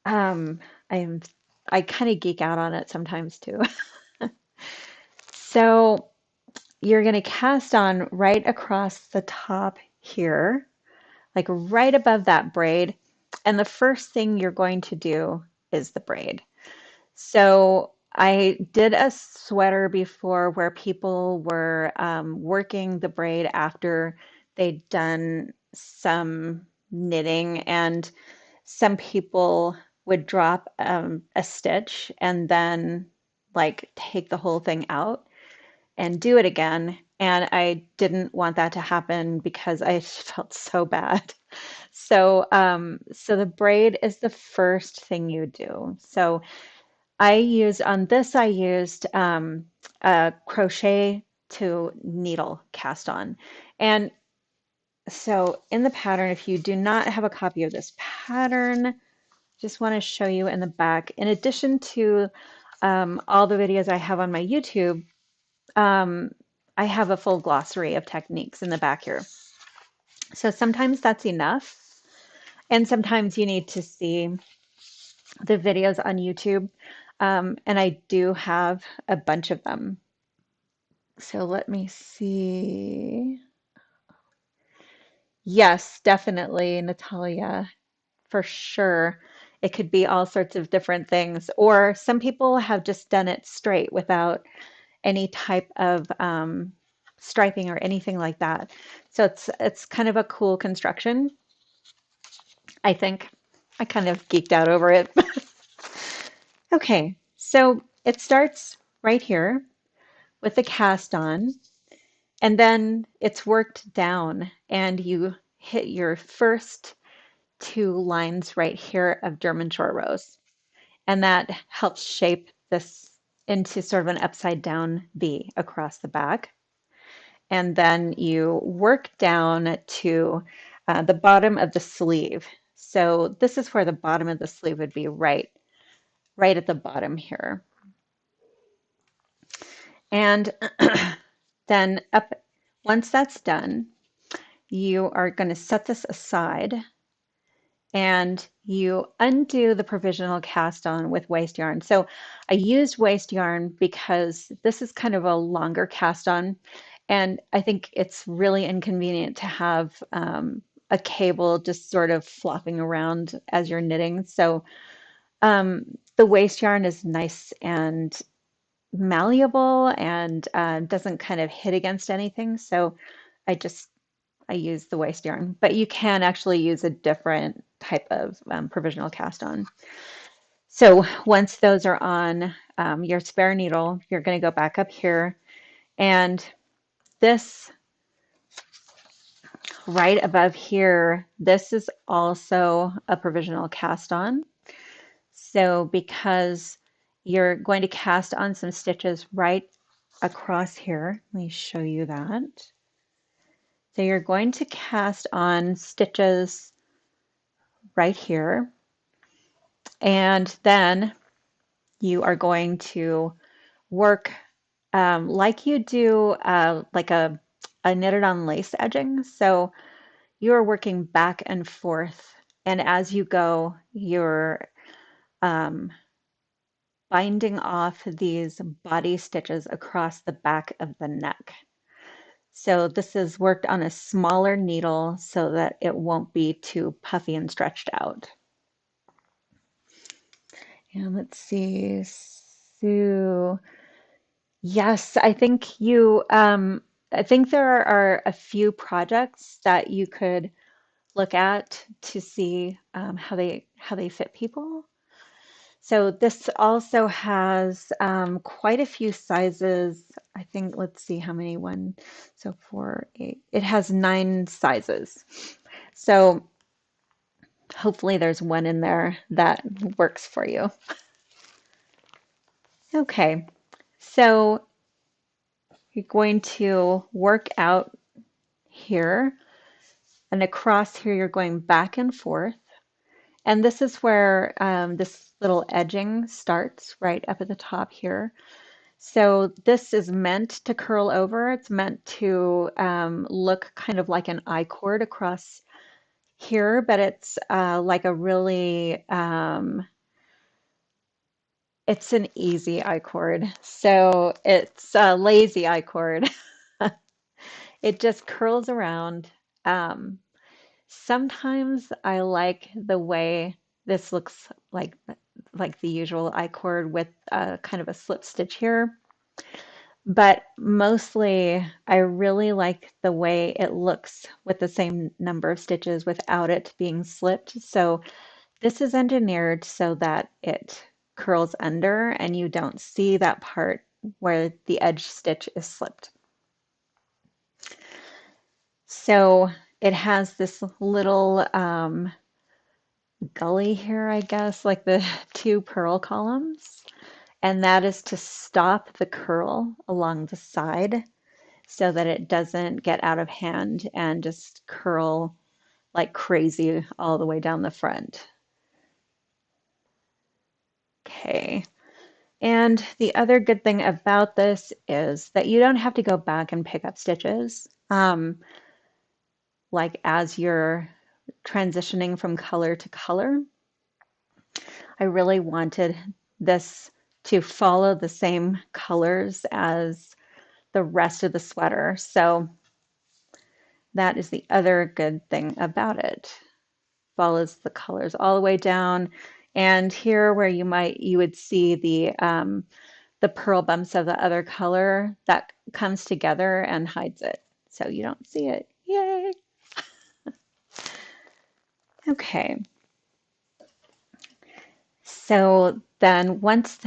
Um, I am I kind of geek out on it sometimes too. So you're going to cast on right across the top here, like right above that braid. And the first thing you're going to do is the braid. So I did a sweater before where people were working the braid after they'd done some knitting, and some people would drop a stitch and then like take the whole thing out and do it again. And I didn't want that to happen because I felt so bad. So the braid is the first thing you do. So I used a crochet to needle cast on. And so in the pattern, if you do not have a copy of this pattern, just want to show you in the back, in addition to all the videos I have on my YouTube, um, I have a full glossary of techniques in the back here. So sometimes that's enough. And sometimes you need to see the videos on YouTube. And I do have a bunch of them. So let me see. Yes, definitely, Natalia, for sure. It could be all sorts of different things. Or some people have just done it straight without any type of striping or anything like that. So it's kind of a cool construction, I think. I kind of geeked out over it. Okay, so it starts right here with the cast on, and then it's worked down, and you hit your first two lines right here of German short rows, and that helps shape this into sort of an upside down V across the back. And then you work down to the bottom of the sleeve. So this is where the bottom of the sleeve would be, right at the bottom here. And then up, once that's done, you are going to set this aside and you undo the provisional cast on with waste yarn. So I used waste yarn because this is kind of a longer cast on, and I think it's really inconvenient to have a cable just sort of flopping around as you're knitting. So the waste yarn is nice and malleable and doesn't kind of hit against anything. So I just I use the waste yarn, but you can actually use a different type of provisional cast on. So once those are on your spare needle, you're going to go back up here, and this right above here, this is also a provisional cast on. So because you're going to cast on some stitches right across here, let me show you that. So you're going to cast on stitches right here, and then you are going to work like you do like a knitted on lace edging. So you're working back and forth, and as you go, you're um, binding off these body stitches across the back of the neck. So this is worked on a smaller needle so that it won't be too puffy and stretched out. And let's see, Sue. Yes, I think there are a few projects that you could look at to see how they fit people. So this also has quite a few sizes. I think, let's see how many, one, so four, eight. It has 9 sizes. So hopefully there's one in there that works for you. Okay, So you're going to work out here, and across here you're going back and forth. And this is where this little edging starts right up at the top here. So this is meant to curl over. It's meant to look kind of like an I cord across here, but it's like a really, it's an easy I cord. So it's a lazy I cord. It just curls around. Um, Sometimes I like the way this looks like the usual I cord with kind of a slip stitch here. But mostly, I really like the way it looks with the same number of stitches without it being slipped. So this is engineered so that it curls under and you don't see that part where the edge stitch is slipped. So it has this little gully here, I guess, like the two purl columns, and that is to stop the curl along the side so that it doesn't get out of hand and just curl like crazy all the way down the front. Okay. And the other good thing about this is that you don't have to go back and pick up stitches. Like as you're transitioning from color to color, I really wanted this to follow the same colors as the rest of the sweater. So that is the other good thing about it. Follows the colors all the way down. And here where you would see the pearl bumps of the other color, that comes together and hides it. So you don't see it. Yay! Okay. So then once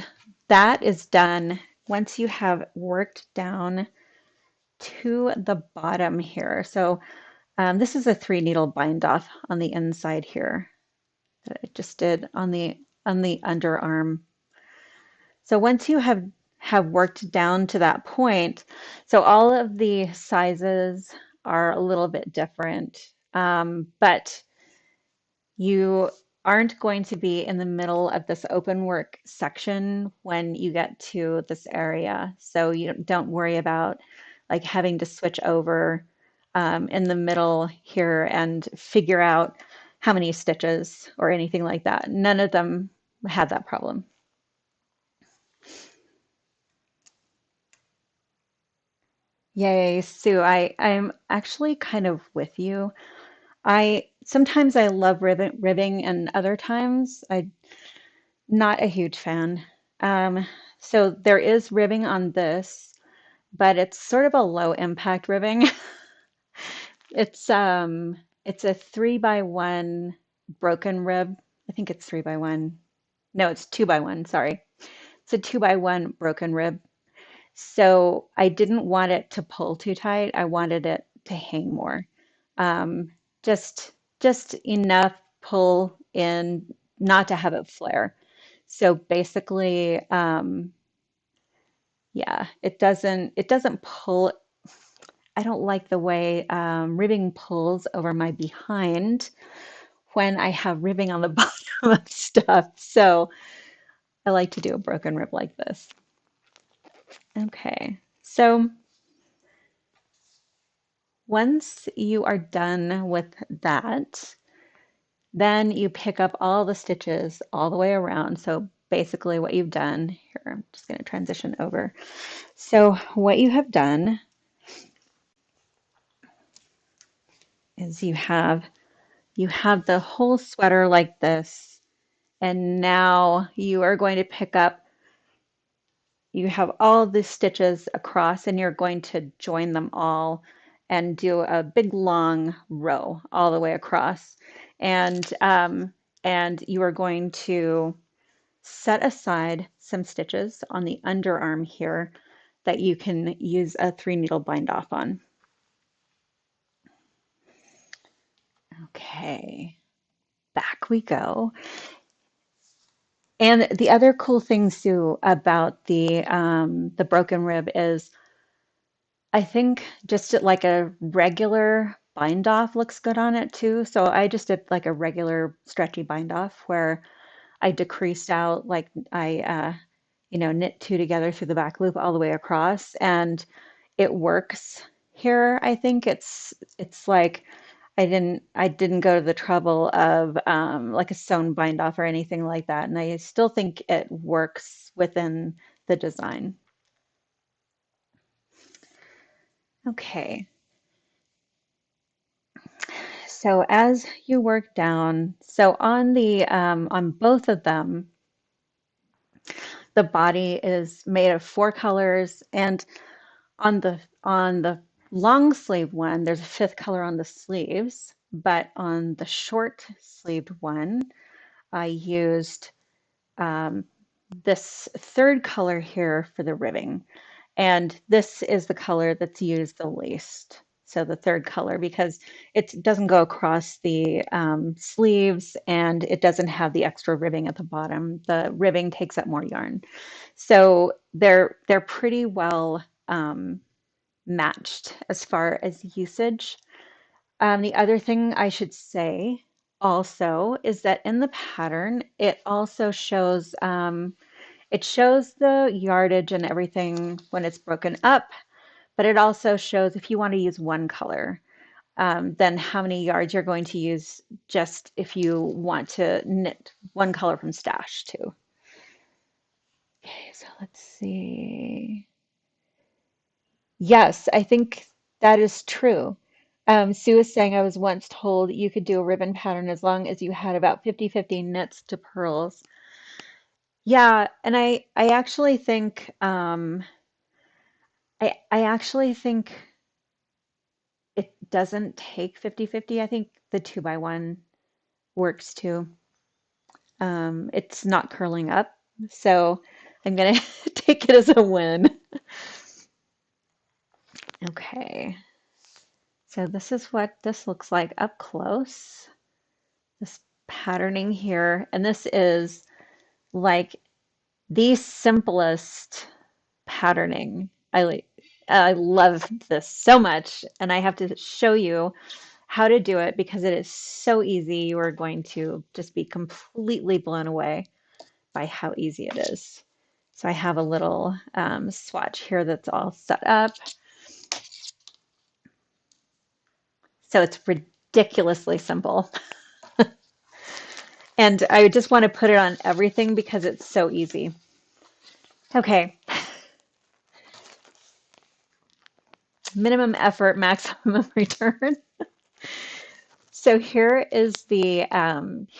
that is done, once you have worked down to the bottom here. So this is a 3 needle bind off on the inside here that I just did on the underarm. So once you have worked down to that point, so all of the sizes are a little bit different, but you aren't going to be in the middle of this open work section when you get to this area. So you don't worry about like having to switch over in the middle here and figure out how many stitches or anything like that. None of them had that problem. Yay, Sue. I'm actually kind of with you. I sometimes I love ribbing and other times I'm not a huge fan. Um, so there is ribbing on this, but it's sort of a low impact ribbing. It's a 3x1 broken rib. I think it's 3x1. No, it's 2x1, sorry. It's a 2x1 broken rib. So I didn't want it to pull too tight. I wanted it to hang more. Um, just enough pull in, not to have it flare. So basically, yeah, it doesn't pull. I don't like the way ribbing pulls over my behind when I have ribbing on the bottom of stuff. So I like to do a broken rib like this. Okay, so once you are done with that, then you pick up all the stitches all the way around. So basically what you've done here, I'm just going to transition over. So what you have done is you have the whole sweater like this, and now you are going to pick up, you have all the stitches across and you're going to join them all and do a big long row all the way across. And you are going to set aside some stitches on the underarm here that you can use a 3 needle bind off on. Okay, back we go. And the other cool thing, Sue, about the broken rib is I think just like a regular bind off looks good on it too. So I just did like a regular stretchy bind off where I decreased out like I knit two together through the back loop all the way across, and it works here. I think it's like I didn't go to the trouble of like a sewn bind off or anything like that, and I still think it works within the design. Okay, so as you work down, so on both of them, the body is made of four colors, and on the long sleeve one, there's a fifth color on the sleeves, but on the short sleeved one, I used um, this third color here for the ribbing. And this is the color that's used the least. So the third color, because it doesn't go across the sleeves and it doesn't have the extra ribbing at the bottom. The ribbing takes up more yarn. So they're pretty well matched as far as usage. The other thing I should say also is that in the pattern, it shows the yardage and everything when it's broken up, but it also shows if you want to use one color, then how many yards you're going to use just if you want to knit one color from stash too. Okay, so let's see. Yes, I think that is true. Sue was saying I was once told you could do a ribbon pattern as long as you had about 50-50 knits to purls. Yeah, and I actually think I actually think it doesn't take 50-50. I think the 2 by 1 works too. It's not curling up, so I'm gonna take it as a win. Okay, so this is what this looks like up close. This patterning here, and this is like the simplest patterning. I love this so much, and I have to show you how to do it because it is so easy. You are going to just be completely blown away by how easy it is. So I have a little swatch here that's all set up. So it's ridiculously simple. And I just want to put it on everything because it's so easy. Okay, minimum effort, maximum return. So here's a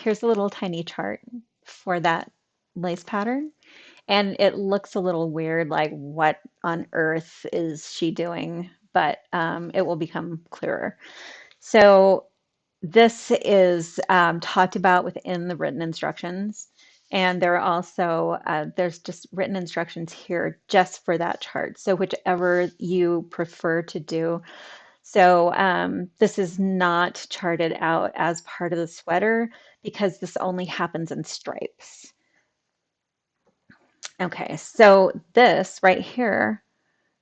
little tiny chart for that lace pattern. And it looks a little weird, like what on earth is she doing? But it will become clearer. So this is talked about within the written instructions. And there are also, there's just written instructions here just for that chart. So whichever you prefer to do. So this is not charted out as part of the sweater because this only happens in stripes. Okay, so this right here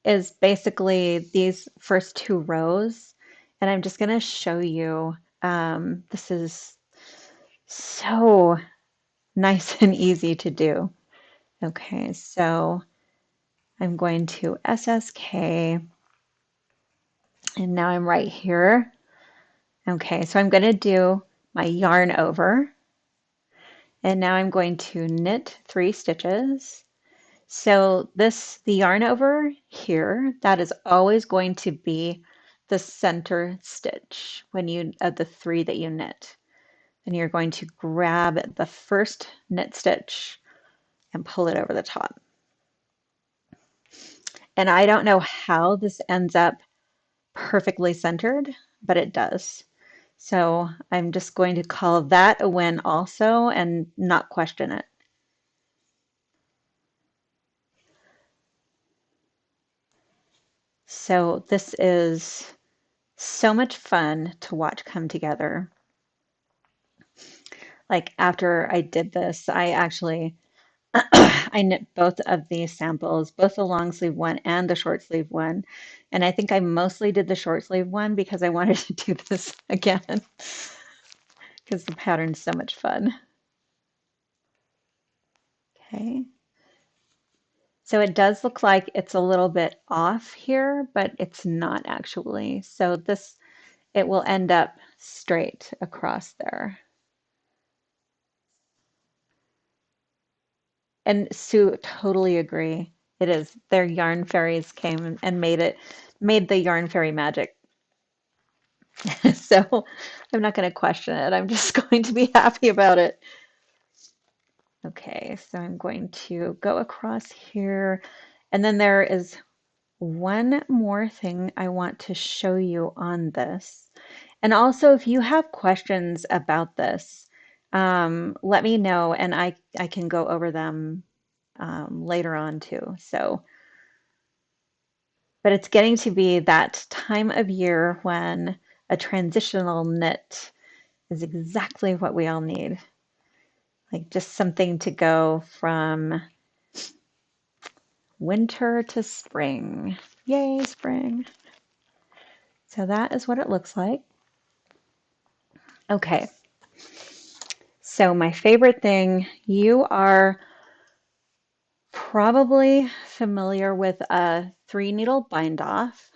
is basically these first two rows, and I'm just going to show you. This is so nice and easy to do. Okay, so I'm going to SSK, and now I'm right here. Okay, so I'm going to do my yarn over, and now I'm going to knit 3 stitches. So the yarn over here, that is always going to be the center stitch when you, of the 3 that you knit. Then you're going to grab the first knit stitch and pull it over the top. And I don't know how this ends up perfectly centered, but it does. So I'm just going to call that a win also and not question it. So this is so much fun to watch come together. Like after I did this, I actually I knit both of these samples, both the long sleeve one and the short sleeve one. And I think I mostly did the short sleeve one because I wanted to do this again because the pattern's so much fun. Okay. So it does look like it's a little bit off here, but it's not actually. So this, it will end up straight across there. And Sue, totally agree. It is. Their yarn fairies came and made the yarn fairy magic. So I'm not going to question it. I'm just going to be happy about it. Okay, so I'm going to go across here. And then there is one more thing I want to show you on this. And also, if you have questions about this, let me know and I can go over them later on too. So, but it's getting to be that time of year when a transitional knit is exactly what we all need. Like just something to go from winter to spring. Yay, spring. So that is what it looks like. Okay. So my favorite thing, you are probably familiar with a 3 needle bind off.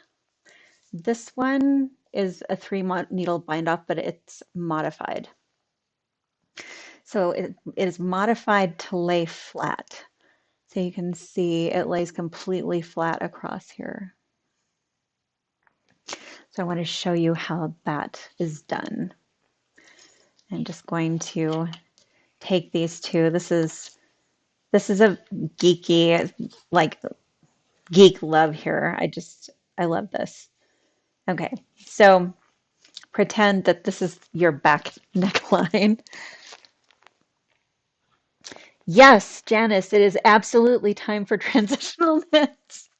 This one is a 3 needle bind off, but it's modified. So it is modified to lay flat. So you can see it lays completely flat across here. So I want to show you how that is done. I'm just going to take these two. This is a geeky, like geek love here. I love this. Okay, so pretend that this is your back neckline. Yes, Janice, it is absolutely time for transitional knits.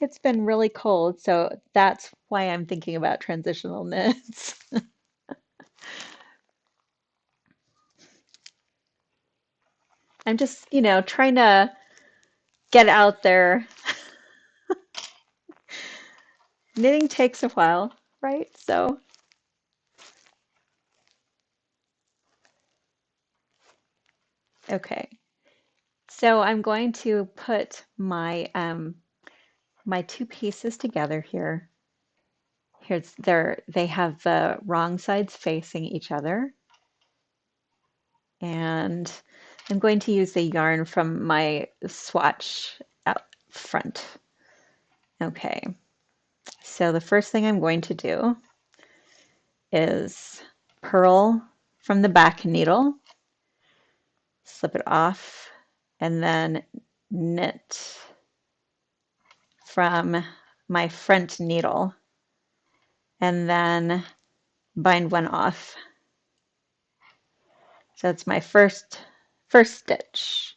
It's been really cold, so that's why I'm thinking about transitional knits. I'm just, trying to get out there. Knitting takes a while, right? So, okay. So I'm going to put my two pieces together here. They have the wrong sides facing each other. And I'm going to use the yarn from my swatch out front. Okay, so the first thing I'm going to do is purl from the back needle, slip it off, and then knit from my front needle, and then bind one off. So it's my first stitch.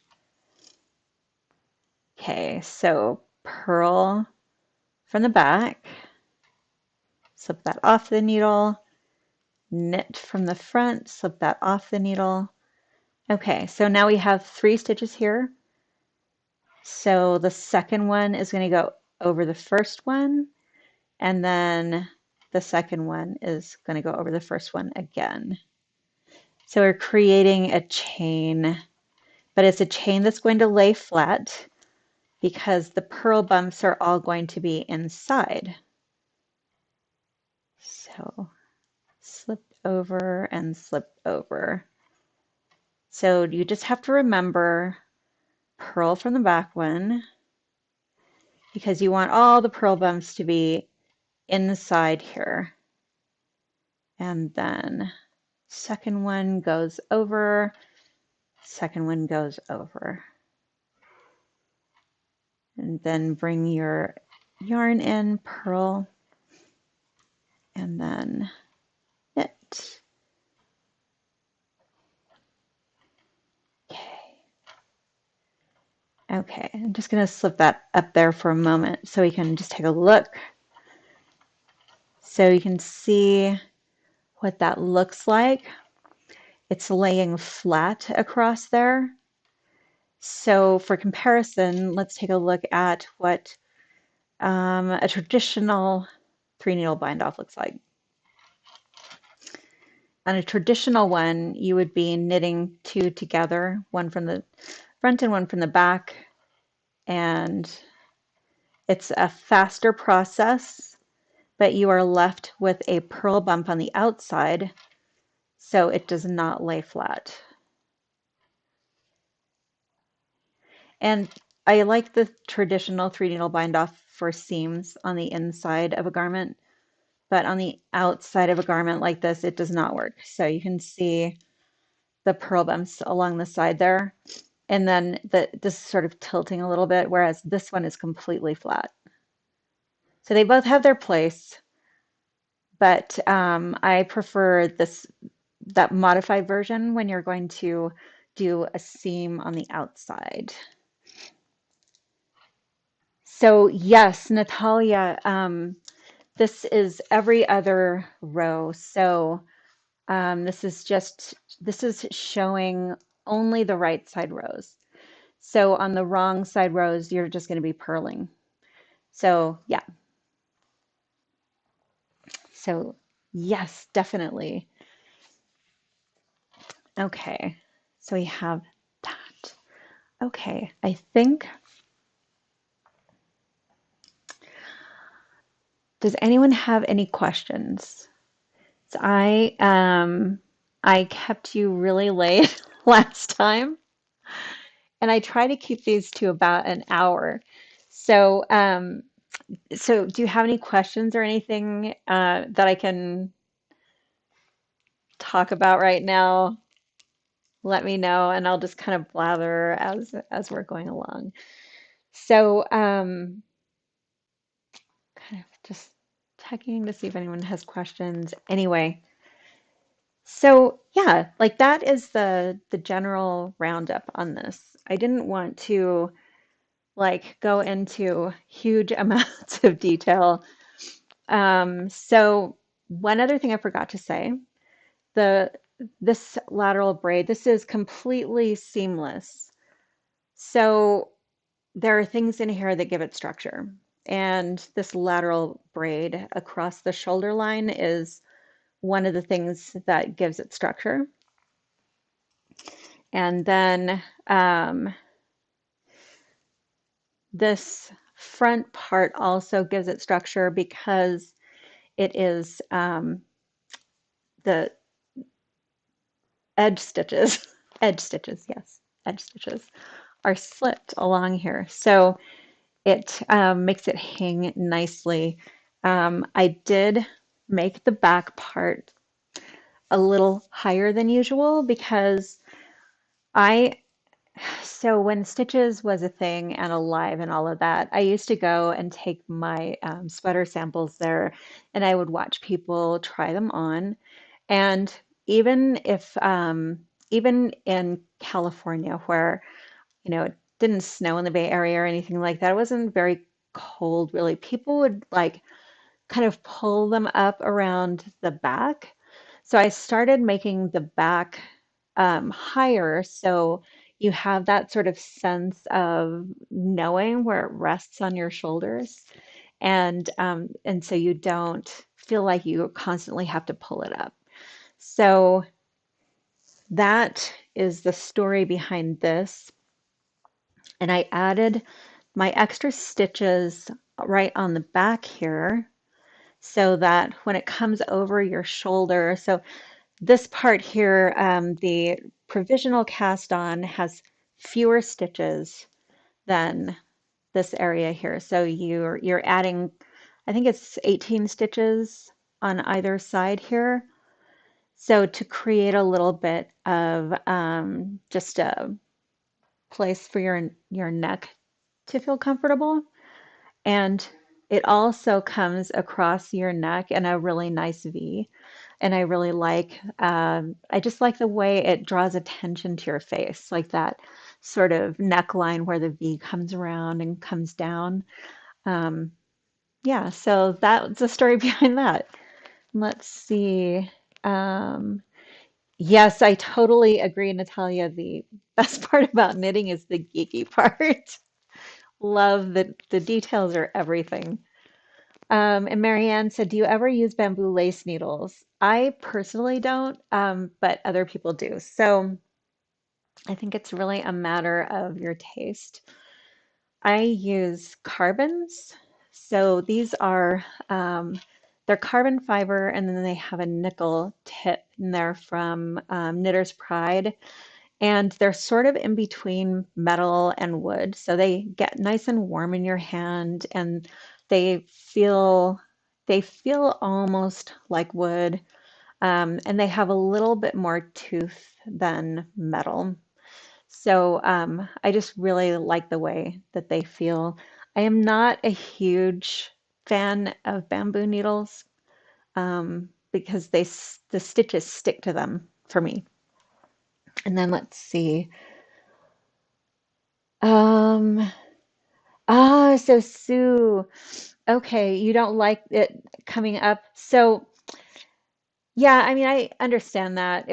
Okay, so purl from the back, slip that off the needle, knit from the front, slip that off the needle. Okay, so now we have 3 stitches here. So the second one is going to go over the first one, and then the second one is going to go over the first one again. So we're creating a chain, but it's a chain that's going to lay flat because the purl bumps are all going to be inside. So slip over and slip over. So you just have to remember purl from the back one because you want all the purl bumps to be inside here. And then second one goes over, second one goes over. And then bring your yarn in, purl, and then knit. Okay. Okay, I'm just going to slip that up there for a moment so we can just take a look. So you can see what that looks like. It's laying flat across there. So for comparison, let's take a look at what a traditional three needle bind off looks like. On a traditional one, you would be knitting two together, one from the front and one from the back, and it's a faster process, but you are left with a purl bump on the outside, so it does not lay flat. And I like the traditional three needle bind off for seams on the inside of a garment, but on the outside of a garment like this, it does not work. So you can see the purl bumps along the side there. And then this is sort of tilting a little bit, whereas this one is completely flat. So they both have their place, but I prefer that modified version when you're going to do a seam on the outside. So yes, Natalia, this is every other row. So this is showing only the right side rows. So on the wrong side rows, you're just going to be purling. So yeah, so yes, definitely. Okay, so we have that. Okay, I think, does anyone have any questions? So I kept you really late last time, and I try to keep these to about an hour. So so do you have any questions or anything that I can talk about right now? Let me know, and I'll just kind of blather as we're going along. So kind of just checking to see if anyone has questions. Anyway, so yeah, like that is the general roundup on this. I didn't want to like go into huge amounts of detail. So one other thing I forgot to say, the this lateral braid, this is completely seamless. So there are things in here that give it structure. And this lateral braid across the shoulder line is one of the things that gives it structure. And then this front part also gives it structure because it is the edge stitches, edge stitches, yes, edge stitches are slipped along here. So it makes it hang nicely. I did make the back part a little higher than usual because I so when stitches was a thing and alive and all of that, I used to go and take my sweater samples there and I would watch people try them on. And even if, even in California, where, you know, it didn't snow in the Bay Area or anything like that, it wasn't very cold really. People would like kind of pull them up around the back. So I started making the back higher so you have that sort of sense of knowing where it rests on your shoulders. And so you don't feel like you constantly have to pull it up. So that is the story behind this. And I added my extra stitches right on the back here so that when it comes over your shoulder, so this part here, the provisional cast on has fewer stitches than this area here. So you're adding, I think it's 18 stitches on either side here. So to create a little bit of just a place for your neck to feel comfortable. And it also comes across your neck in a really nice V. And I really like, I just like the way it draws attention to your face, like that sort of neckline where the V comes around and comes down. Um, yeah, so that's the story behind that. Let's see. Um, Yes, I totally agree, Natalia. The best part about knitting is the geeky part. Love that the details are everything. And Marianne said, do you ever use bamboo lace needles? I personally don't, but other people do. So I think it's really a matter of your taste. I use carbons. So these are, they're carbon fiber, and then they have a nickel tip, and they're from Knitter's Pride. And they're sort of in between metal and wood. So they get nice and warm in your hand, and they feel they feel almost like wood. And they have a little bit more tooth than metal. So I just really like the way that they feel. I am not a huge fan of bamboo needles because the stitches stick to them for me. And then let's see. Um, so Sue, okay, you don't like it coming up. So yeah, I mean, I understand that.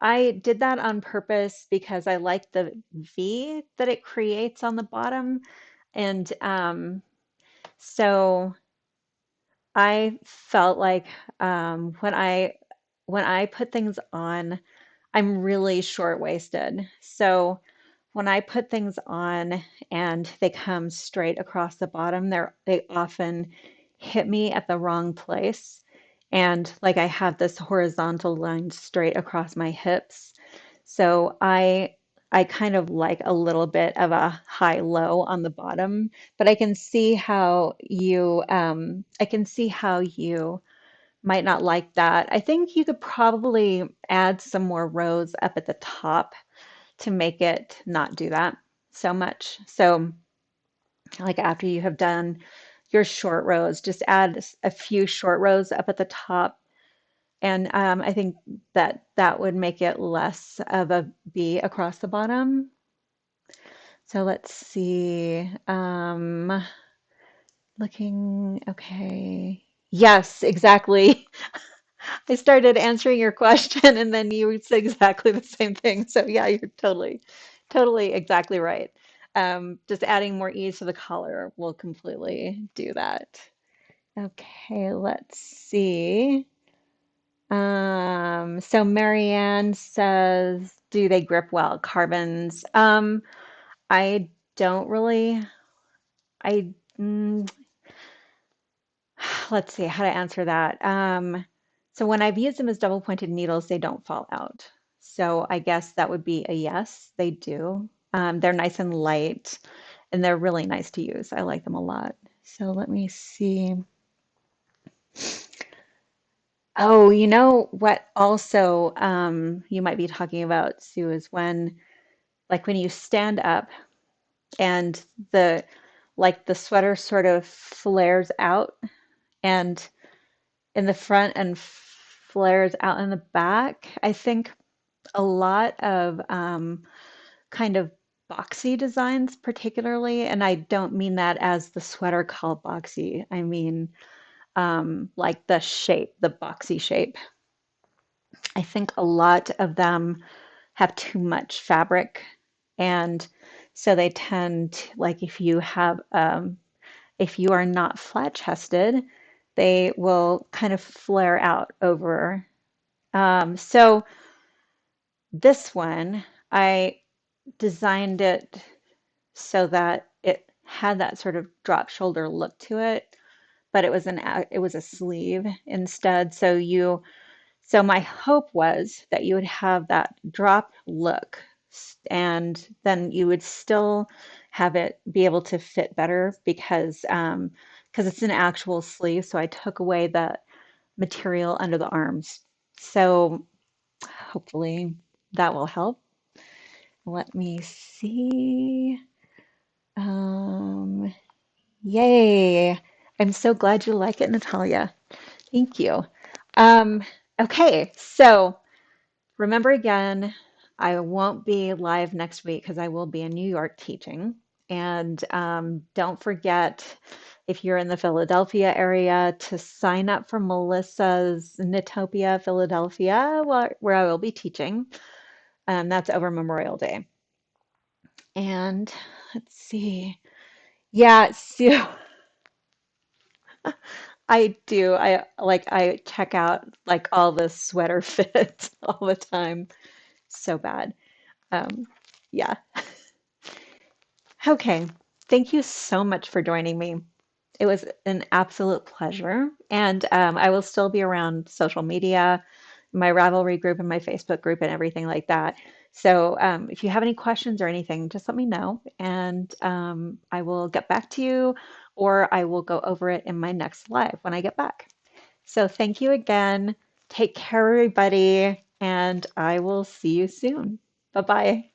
I did that on purpose because I like the V that it creates on the bottom. And so I felt like when I put things on, I'm really short-waisted. So when I put things on and they come straight across the bottom, they often hit me at the wrong place. And like I have this horizontal line straight across my hips. So I kind of like a little bit of a high low on the bottom, but I can see how you might not like that. I think you could probably add some more rows up at the top to make it not do that so much. So, like after you have done your short rows, just add a few short rows up at the top. And I think that would make it less of a V across the bottom. So let's see. Looking, okay. Yes, exactly. I started answering your question and then you said exactly the same thing. So yeah, you're totally exactly right. Just adding more ease to the collar will completely do that. Okay, let's see. So Marianne says, do they grip well? Carbons. I don't really, I, mm, let's see how to answer that. So when I've used them as double pointed needles, they don't fall out. So I guess that would be a yes, they do. They're nice and light and they're really nice to use. I like them a lot. So let me see. Oh, you know what also you might be talking about, Sue, is when you stand up and the the sweater sort of flares out and in the front and flares out in the back. I think a lot of kind of boxy designs, particularly, and I don't mean that as the sweater called boxy. I mean like the shape, the boxy shape. I think a lot of them have too much fabric, and so they tend to, like if you are not flat chested, they will kind of flare out over. So this one, I designed it so that it had that sort of drop shoulder look to it, but it was a sleeve instead. So my hope was that you would have that drop look, and then you would still have it be able to fit better because it's an actual sleeve. So I took away the material under the arms. So hopefully that will help. Let me see. Um, Yay. I'm so glad you like it, Natalia. Thank you. Um, okay, so remember again, I won't be live next week because I will be in New York teaching. And don't forget if you're in the Philadelphia area, to sign up for Melissa's Knitopia Philadelphia, where I will be teaching. That's over Memorial Day. And let's see. Yeah, so I do. I check out like all the sweater fits all the time. So bad. Um, yeah. Okay. Thank you so much for joining me. It was an absolute pleasure. And I will still be around social media, my Ravelry group and my Facebook group and everything like that. So if you have any questions or anything, just let me know and I will get back to you or I will go over it in my next live when I get back. So thank you again. Take care, everybody, and I will see you soon. Bye bye.